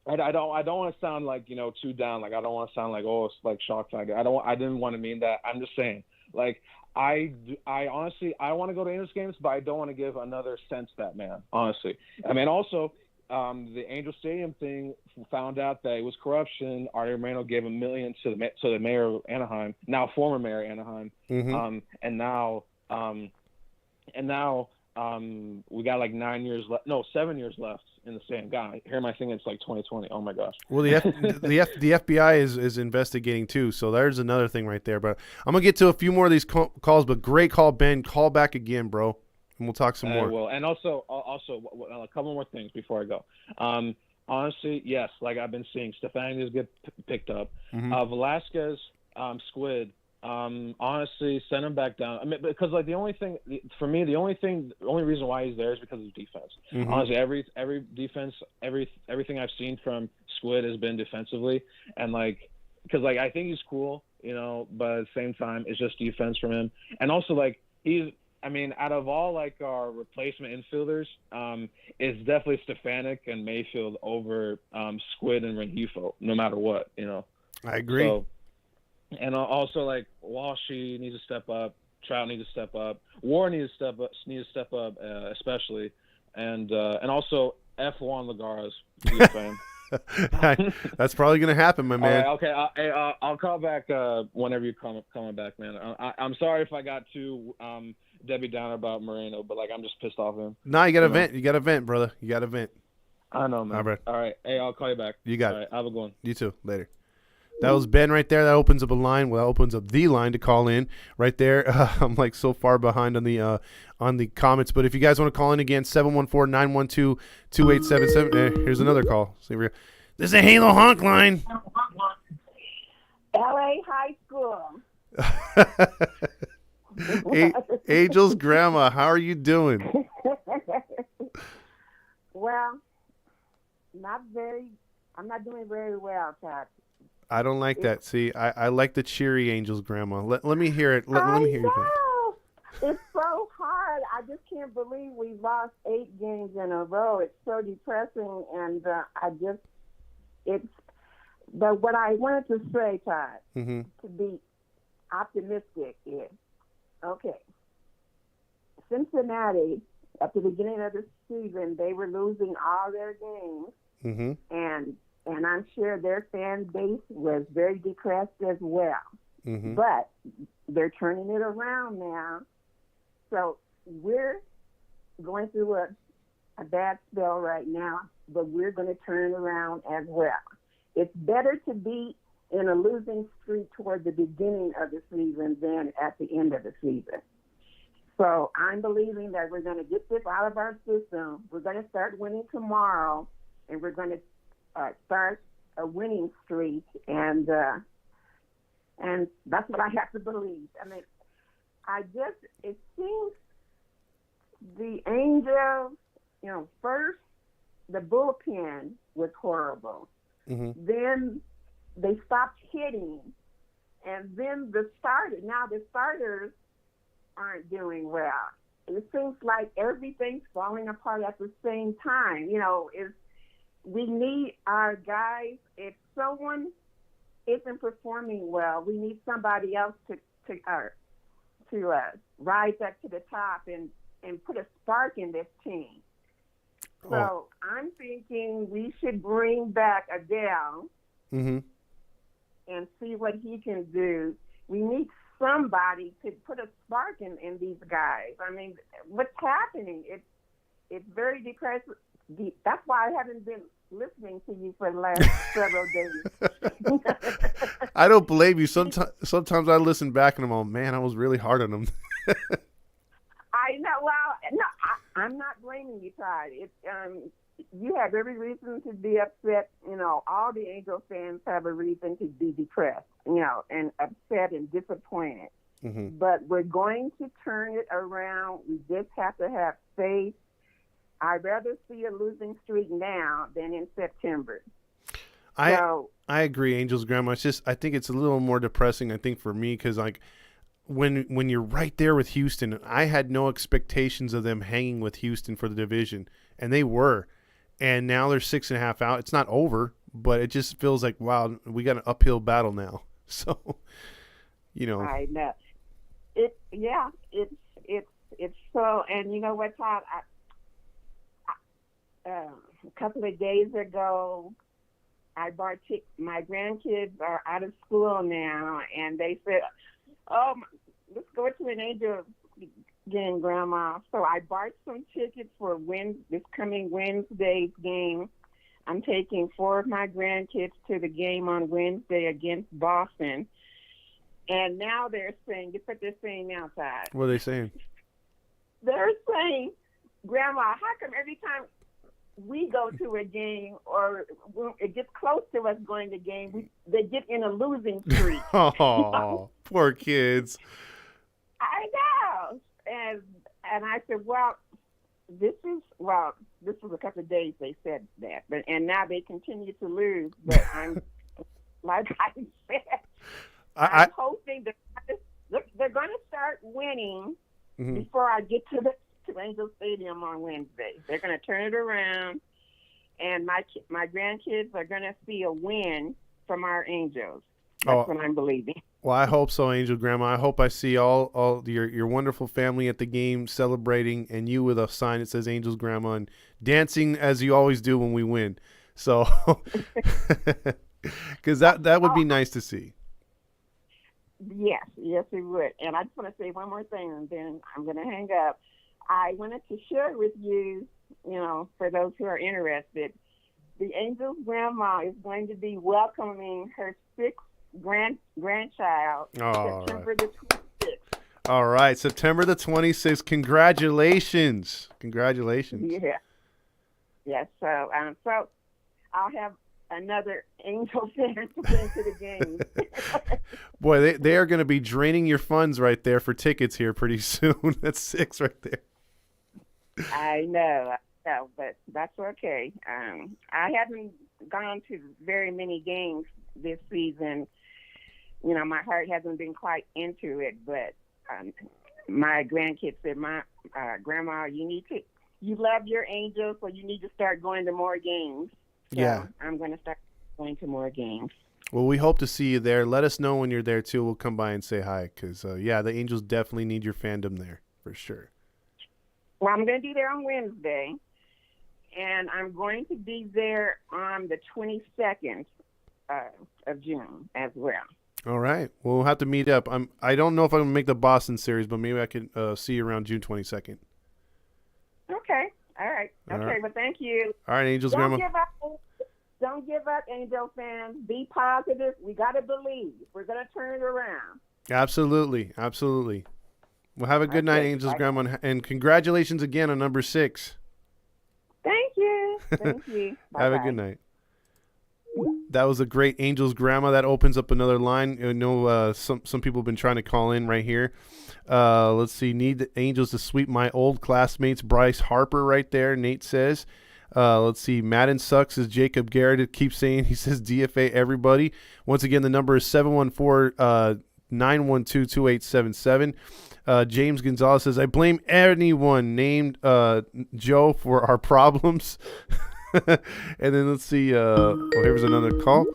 I don't want to sound like, you know, too down. Like I don't want to sound like, oh, it's like shock factor. I didn't want to mean that. I'm just saying, like, I honestly want to go to Angels games, but I don't want to give another cent to that man. Honestly, I mean, also, the Angel Stadium thing, found out that it was corruption. Artie Moreno gave $1 million to the mayor of Anaheim, now former mayor of Anaheim, and now we got like 7 years left in the same guy. Here am I thinking it's like 2020. Oh my gosh. Well, the FBI is investigating too, so there's another thing right there. But I'm gonna get to a few more of these calls. But great call, Ben. Call back again, bro, and we'll talk some more. Well, and also a couple more things before I go. Honestly, yes, like I've been seeing, Stefani's get picked up. Velasquez, Squid. Honestly, send him back down. I mean, because like the only reason why he's there is because of defense. Honestly, every defense, everything I've seen from Squid has been defensively, and like, because like I think he's cool, you know, but at the same time, it's just defense from him. And also like out of all like our replacement infielders, it's definitely Stefanik and Mayfield over Squid and Rengifo, no matter what, you know. I agree. So, and also, like, Walshy needs to step up. Trout needs to step up. Warren needs to step up, especially. And also, F. Juan Lagares. That's probably going to happen, my man. All right, okay. I'll call back whenever you coming back, man. I'm sorry if I got too Debbie Downer about Moreno, but, like, I'm just pissed off him. No, you got to vent. You got to vent, brother. You got to vent. I know, man. All right. Hey, I'll call you back. You got it. All right, have a good one. You too. Later. That was Ben right there. That opens up a line. Well, that opens up the line to call in right there. I'm like so far behind on the comments. But if you guys want to call in again, 714-912-2877. Here's another call. See, this is a Halo Honk line. LA High School. Angel's grandma, how are you doing? Well, I'm not doing very well, Todd. I don't like that. See, I like the cheery Angel's grandma. Let me hear it. Let me hear it. It's so hard. I just can't believe we lost 8 games in a row. It's so depressing, and But what I wanted to say, Todd, to be optimistic is, okay, Cincinnati, at the beginning of the season, they were losing all their games, and I'm sure their fan base was very depressed as well. But they're turning it around now. So we're going through a bad spell right now, but we're going to turn it around as well. It's better to be in a losing streak toward the beginning of the season than at the end of the season. So I'm believing that we're going to get this out of our system. We're going to start winning tomorrow, and we're going to start a winning streak, and that's what I have to believe. I mean, it seems the Angels, first the bullpen was horrible. Then they stopped hitting, and then the starters aren't doing well. It seems like everything's falling apart at the same time. We need our guys. If someone isn't performing well, we need somebody else to rise up to the top and put a spark in this team. So I'm thinking we should bring back Adele and see what he can do. We need somebody to put a spark in these guys. I mean, what's happening? It's very depressing. That's why I haven't been listening to you for the last several days. I don't blame you. Sometimes I listen back and I'm all, man, I was really hard on them. I know. Well, no, I'm not blaming you, Todd. You have every reason to be upset. All the Angel fans have a reason to be depressed, and upset and disappointed. But we're going to turn it around. We just have to have faith. I'd rather see a losing streak now than in September. I agree, Angel's grandma. It's just, I think it's a little more depressing, I think, for me, because when you're right there with Houston, I had no expectations of them hanging with Houston for the division, and they were. And now they're 6.5 out. It's not over, but it just feels like, wow, we got an uphill battle now. So, I know. It's so, and you know what, Todd? A couple of days ago, I bought my grandkids are out of school now, and they said, "Oh, let's go to an Angel game, Grandma." So I bought some tickets for this coming Wednesday's game. I'm taking 4 of my grandkids to the game on Wednesday against Boston. And now they're saying, guess what they're saying now, Todd? What are they saying? They're saying, Grandma, how come every time we go to a game or it gets close to us going to game, they get in a losing streak? Oh, poor kids. I know. And I said, this was a couple of days they said that, and now they continue to lose. But I'm, like I said, I'm hoping that they're going to start winning before I get to Angel Stadium on Wednesday. They're going to turn it around, and my grandkids are going to see a win from our Angels. That's what I'm believing. Well, I hope so, Angel Grandma. I hope I see all your wonderful family at the game celebrating, and you with a sign that says Angel's Grandma and dancing as you always do when we win. So, because that would be nice to see. Yes, it would. And I just want to say one more thing, and then I'm going to hang up. I wanted to share with you, for those who are interested, the Angels' grandma is going to be welcoming her sixth grandchild September the 26th. All right, September the 26th. Congratulations. Congratulations. Yeah. Yes, so I'll have another Angel fan to bring to the game. Boy, they are going to be draining your funds right there for tickets here pretty soon. That's 6 right there. I know, but that's okay. I haven't gone to very many games this season. You know, my heart hasn't been quite into it, but my grandkids said, Grandma, you love your Angels, so you need to start going to more games. So Yeah. I'm going to start going to more games. Well, we hope to see you there. Let us know when you're there, too. We'll come by and say hi because, the Angels definitely need your fandom there for sure. Well, I'm going to be there on Wednesday, and I'm going to be there on the 22nd of June as well. All right. We'll have to meet up. I don't know if I'm going to make the Boston series, but maybe I could see you around June 22nd. Okay. All right. All Okay. right. Well, thank you. All right, Angels Don't Grandma. Don't give up, Angel fans. Be positive. We got to believe. We're going to turn it around. Absolutely. Absolutely. Well, have a good night, Okay. Angels Bye. Grandma, and congratulations again on number 6. Thank you. Thank you. Have a Bye-bye. good night. That was a great Angels Grandma. That opens up another line. I know some people have been trying to call in right here. Let's see. Need the Angels to sweep my old classmates. Bryce Harper right there, Nate says. Let's see. Madden sucks, as Jacob Garrett keeps saying. He says DFA everybody. Once again, the number is 714-912-2877. James Gonzalez says, I blame anyone named Joe for our problems. And then let's see. Here's another call.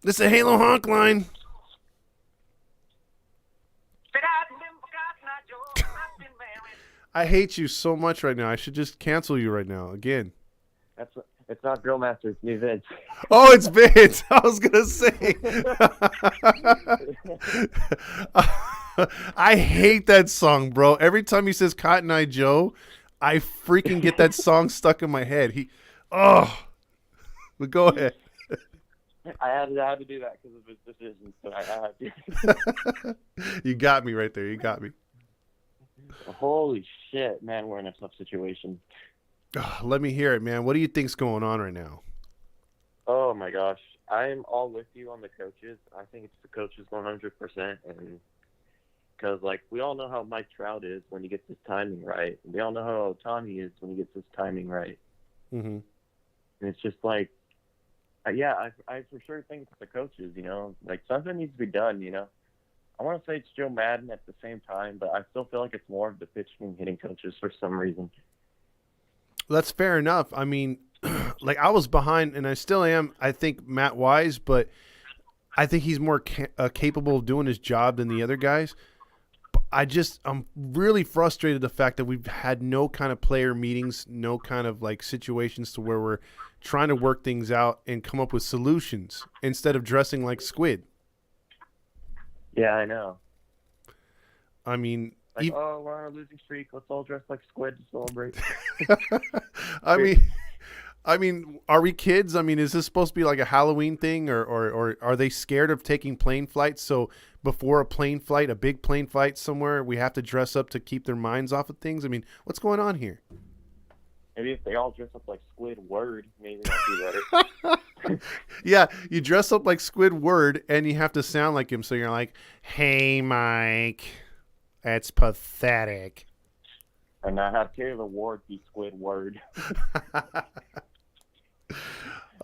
This is a Halo Honk line. I hate you so much right now. I should just cancel you right now again. It's not Grill Master, it's new Vince. Oh, it's Vince. I was going to say. I hate that song, bro. Every time he says Cotton Eye Joe, I freaking get that song stuck in my head. But go ahead. I had to do that because of his decision, so I had to. You got me right there. You got me. Holy shit, man, we're in a tough situation. Let me hear it, man. What do you think's going on right now? Oh my gosh, I'm all with you on the coaches. I think it's the coaches 100%, and because we all know how Mike Trout is when he gets his timing right. We all know how Ohtani is when he gets his timing right. Mm-hmm. And it's just I for sure think it's the coaches. Something needs to be done. I want to say it's Joe Madden at the same time, but I still feel like it's more of the pitching and hitting coaches for some reason. That's fair enough. I mean, I was behind, and I still am, I think, Matt Wise, but I think he's more capable of doing his job than the other guys. But I'm really frustrated the fact that we've had no kind of player meetings, no kind of situations to where we're trying to work things out and come up with solutions instead of dressing like Squid. Yeah, I know. I mean, we're on a losing streak. Let's all dress like Squid to celebrate. I mean, are we kids? I mean, is this supposed to be like a Halloween thing, or are they scared of taking plane flights? So before a plane flight, a big plane flight somewhere, we have to dress up to keep their minds off of things? I mean, what's going on here? Maybe if they all dress up like Squidward, maybe that'd be better. Yeah, you dress up like Squidward, and you have to sound like him. So you're like, hey, Mike, that's pathetic. And I have Taylor Ward be Squidward.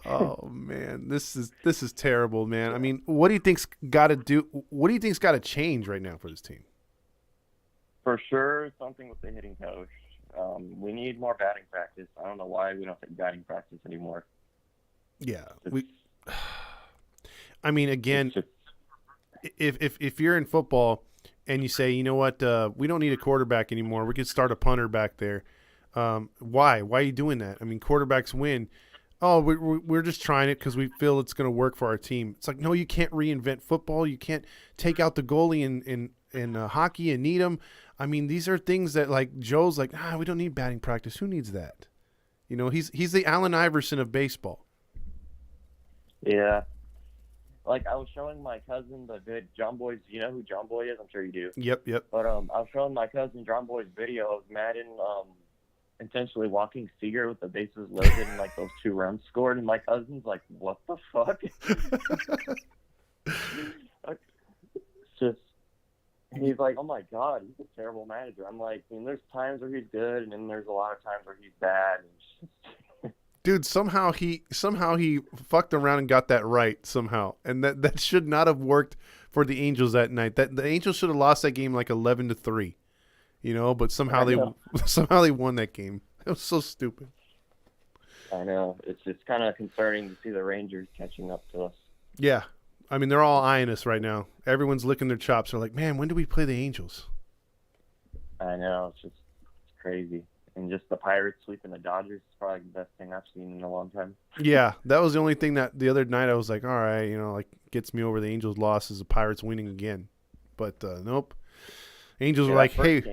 Oh man, this is terrible, man. I mean, what do you think's got to do? What do you think's got to change right now for this team? For sure, something with the hitting coach. We need more batting practice. I don't know why we don't take batting practice anymore. Yeah, I mean, again, if you're in football and you say, you know what, we don't need a quarterback anymore, we could start a punter back there. Why? Why are you doing that? I mean, quarterbacks win. Oh, we're just trying it because we feel it's going to work for our team. It's like, no, you can't reinvent football. You can't take out the goalie in hockey and need him. I mean, these are things that Joe's we don't need batting practice. Who needs that? You know, he's the Allen Iverson of baseball. Yeah. Like, I was showing my cousin the vid, John Boy's, you know who John Boy is? I'm sure you do. Yep. But I was showing my cousin John Boy's video of Madden intentionally walking Seager with the bases loaded and, like, those 2 runs scored, and my cousin's like, what the fuck? It's just, he's like, oh, my God, he's a terrible manager. I'm like, I mean, there's times where he's good, and then there's a lot of times where he's bad. And it's just... Dude, somehow he fucked around and got that right somehow, and that should not have worked for the Angels that night. That the Angels should have lost that game like 11-3, you know. But somehow they won that game. It was so stupid. I know, it's kind of concerning to see the Rangers catching up to us. Yeah, I mean they're all eyeing us right now. Everyone's licking their chops. They're like, man, when do we play the Angels? I know, it's crazy. And just the Pirates sweeping the Dodgers is probably the best thing I've seen in a long time. Yeah, that was the only thing that the other night I was like, all right, you know, like gets me over the Angels' loss is the Pirates winning again. But nope. Angels were like, hey,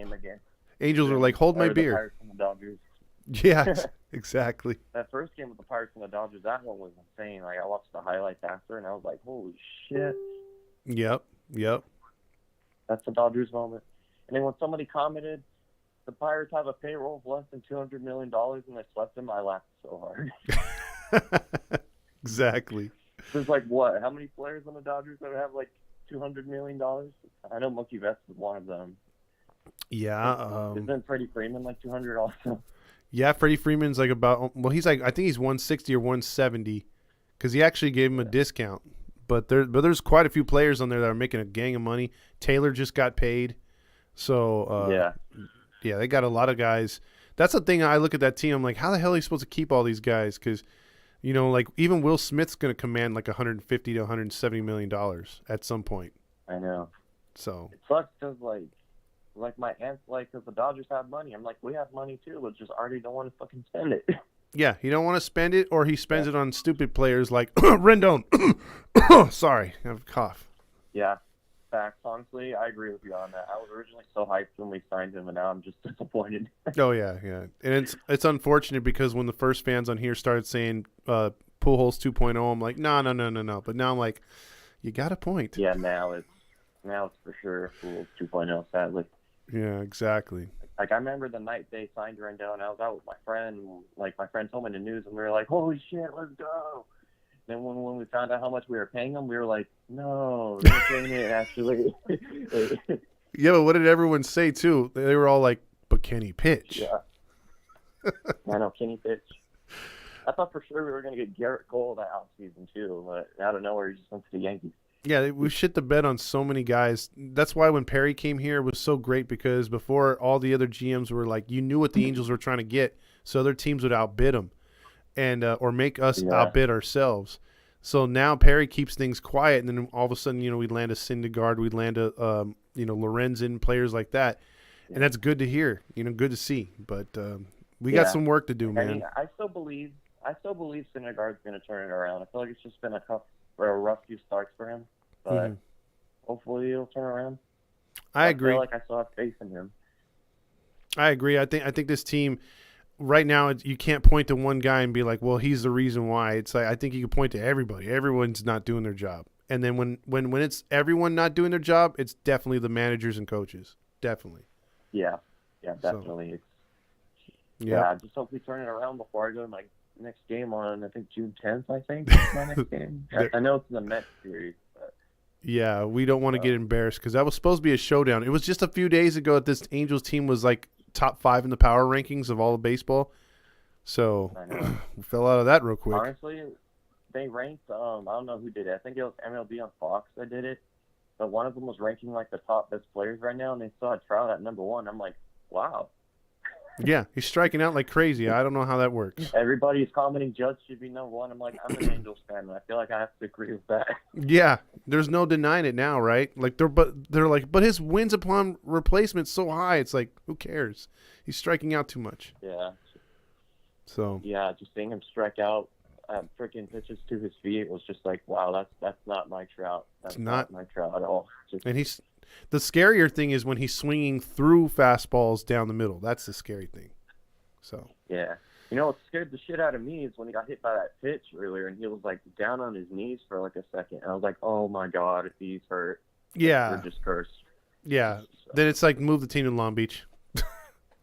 Angels were like, hold my beer. The Pirates and the Dodgers. Yeah, exactly. That first game with the Pirates and the Dodgers, that one was insane. Like, I watched the highlights after, and I was like, holy shit. Yep. That's the Dodgers moment. And then when somebody commented, the Pirates have a payroll of less than $200 million, and they swept them, I laughed so hard. Exactly. There's like, what? How many players on the Dodgers that have like $200 million? I know Mookie Betts is one of them. Yeah. Isn't Freddie Freeman like 200 also? Yeah, Freddie Freeman's like he's like, I think he's 160 or 170 because he actually gave him a discount. But there's quite a few players on there that are making a gang of money. Taylor just got paid. So, yeah, they got a lot of guys. That's the thing. I look at that team. I'm like, how the hell are you supposed to keep all these guys? Because, you know, like even Will Smith's going to command like $150 to $170 million at some point. I know. So it sucks because like my aunt's like, because the Dodgers have money. I'm like, we have money too, but just already don't want to fucking spend it. Yeah, he don't want to spend it, or he spends it on stupid players like Rendon. Sorry, I have a cough. Yeah. Facts, honestly, I agree with you on that. I was originally so hyped when we signed him, and now I'm just disappointed. Oh yeah, and it's unfortunate because when the first fans on here started saying Pujols 2.0, I'm like, no. But now I'm like, you got a point. Yeah, now it's for sure Pujols 2.0. Sadly. Yeah, exactly. Like I remember the night they signed Rendon, I was out with my friend. Like my friend told me the news, and we were like, holy shit, let's go. Then when we found out how much we were paying them, we were like, no, they're paying it actually. Yeah, but what did everyone say too? They were all like, but can he pitch? Yeah. I know, can he pitch? I thought for sure we were going to get Garrett Cole that offseason too, but out of nowhere he just went to the Yankees. Yeah, we shit the bed on so many guys. That's why when Perry came here, it was so great because before all the other GMs were like, you knew what the Angels were trying to get, so other teams would outbid them. And or make us outbid ourselves. So now Perry keeps things quiet, and then all of a sudden, you know, we'd land a Syndergaard, we'd land a Lorenzen, players like that, and that's good to hear. You know, good to see. But we got some work to do, man. I mean, I still believe Syndergaard's going to turn it around. I feel like it's just been a rough few starts for him, but hopefully it'll turn around. I agree. I feel like I still have faith in him. I agree. I think this team. Right now, you can't point to one guy and be like, well, he's the reason why. It's like I think you can point to everybody. Everyone's not doing their job. And then when it's everyone not doing their job, it's definitely the managers and coaches. Definitely. Yeah, definitely. So, just hope we turn it around before I go to my next game on, I think, June 10th, I think. Is my next game. I know it's in the Mets series. But, yeah, we don't want to get embarrassed because that was supposed to be a showdown. It was just a few days ago that this Angels team was like top 5 in the power rankings of all of baseball. So we fell out of that real quick. Honestly, they ranked, I don't know who did it. I think it was MLB on Fox that did it. But one of them was ranking like the top best players right now, and they still had Trout at number 1. I'm like, wow. Yeah, he's striking out like crazy. I don't know how that works. Everybody's commenting Judge should be number 1. I'm like, I'm an Angels fan, and I feel like I have to agree with that. Yeah, there's no denying it now, right? Like they're like, but his wins upon replacement's so high. It's like, who cares? He's striking out too much. Yeah. So. Yeah, just seeing him strike out freaking pitches to his feet was just like, wow, that's not my Trout. That's not my Trout at all. And the scarier thing is when he's swinging through fastballs down the middle. That's the scary thing. So. Yeah. You know what scared the shit out of me is when he got hit by that pitch earlier, and he was like down on his knees for like a second. And I was like, oh my god, if he's hurt, Yeah. we're just cursed. Yeah. So. Then it's like move the team to Long Beach.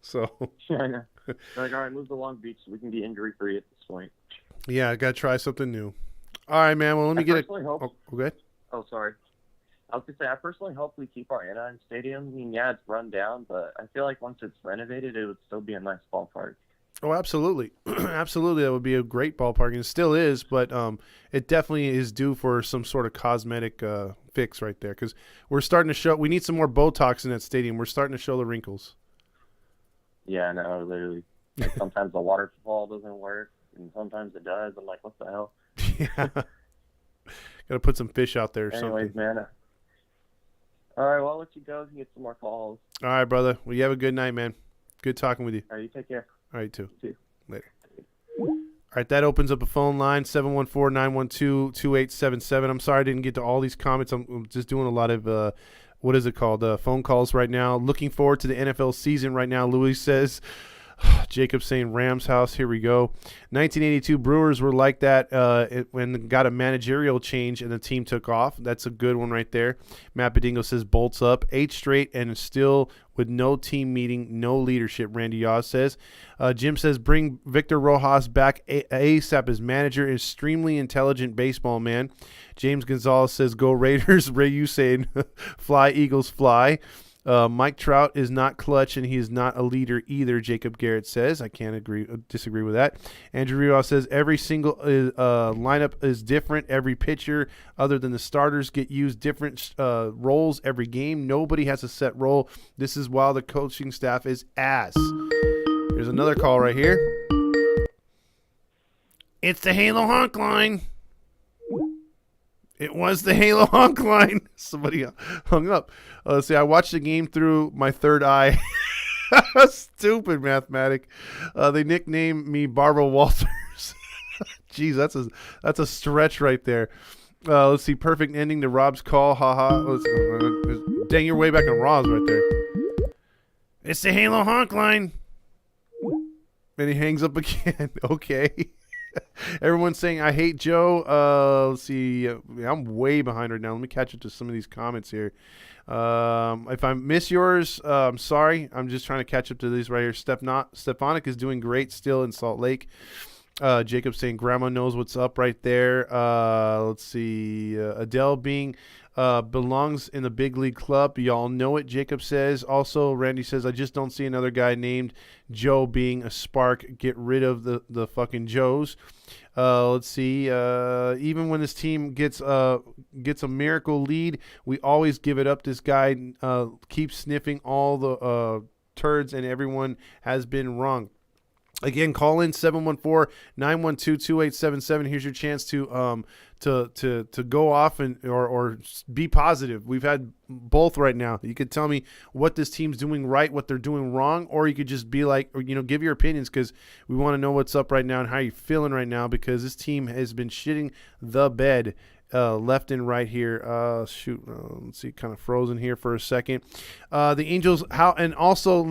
So. I know. Like, all right, move to Long Beach so we can be injury free at this point. Yeah, I gotta try something new. All right, man. Well, let me get it. Hope... Oh, go ahead. Oh, sorry. I was gonna say I personally hope we keep our Anaheim Stadium. I mean, yeah, it's run down, but I feel like once it's renovated, it would still be a nice ballpark. Oh, absolutely. Absolutely. That would be a great ballpark, and it still is, but it definitely is due for some sort of cosmetic fix right there, because we're starting to show – we need some more Botox in that stadium. We're starting to show the wrinkles. Yeah, no, literally. Like, sometimes the waterfall doesn't work, and sometimes it does. I'm like, what the hell? Yeah. Got to put some fish out there or Anyways, something. man. All right, well, I'll let you go and get some more calls. All right, brother. Well, you have a good night, man. Good talking with you. All right, you take care. All right, too. You too. Later. All right, that opens up a phone line, 714-912-2877. I'm sorry I didn't get to all these comments. I'm just doing a lot of, what is it called, phone calls right now. Looking forward to the NFL season right now, Louis says. Jacob saying Rams house. Here we go. 1982 Brewers were like that when got a managerial change and the team took off. That's a good one right there. Matt Bedingo says bolts up 8 straight and still with no team meeting, no leadership. Randy Yaw says. Jim says bring Victor Rojas back ASAP as manager. Extremely intelligent baseball man. James Gonzalez says go Raiders. Ray, you saying fly Eagles fly. Mike Trout is not clutch, and he is not a leader either, Jacob Garrett says. I can't disagree with that. Andrew Rios says every single lineup is different. Every pitcher, other than the starters, get used different roles every game. Nobody has a set role. This is why the coaching staff is ass. There's another call right here. It's the Halo Honk line. It was the Halo Honk line. Somebody hung up. Let's see. I watched the game through my third eye. Stupid mathematic. They nicknamed me Barbara Walters. Jeez, that's a stretch right there. Let's see. Perfect ending to Rob's call. Haha. Dang, you're way back in Raw's right there. It's the Halo Honk line. And he hangs up again. Okay. Everyone's saying I hate Joe. Let's see. I'm way behind right now. Let me catch up to some of these comments here. If I miss yours, I'm sorry. I'm just trying to catch up to these right here. Stefanik is doing great still in Salt Lake. Jacob saying grandma knows what's up right there. Let's see. Adele being belongs in the big league club. Y'all know it, Jacob says. Also, Randy says, I just don't see another guy named Joe being a spark. Get rid of the fucking Joes. Let's see. Even when this team gets a miracle lead, we always give it up. This guy keeps sniffing all the turds, and everyone has been wrong. Again, call in 714-912-2877. Here's your chance to go off and or be positive. We've had both right now. You could tell me what this team's doing right, what they're doing wrong, or you could just be like, or, give your opinions, because we want to know what's up right now and how you're feeling right now, because this team has been shitting the bed left and right here. Let's see, kind of frozen here for a second. The Angels, and also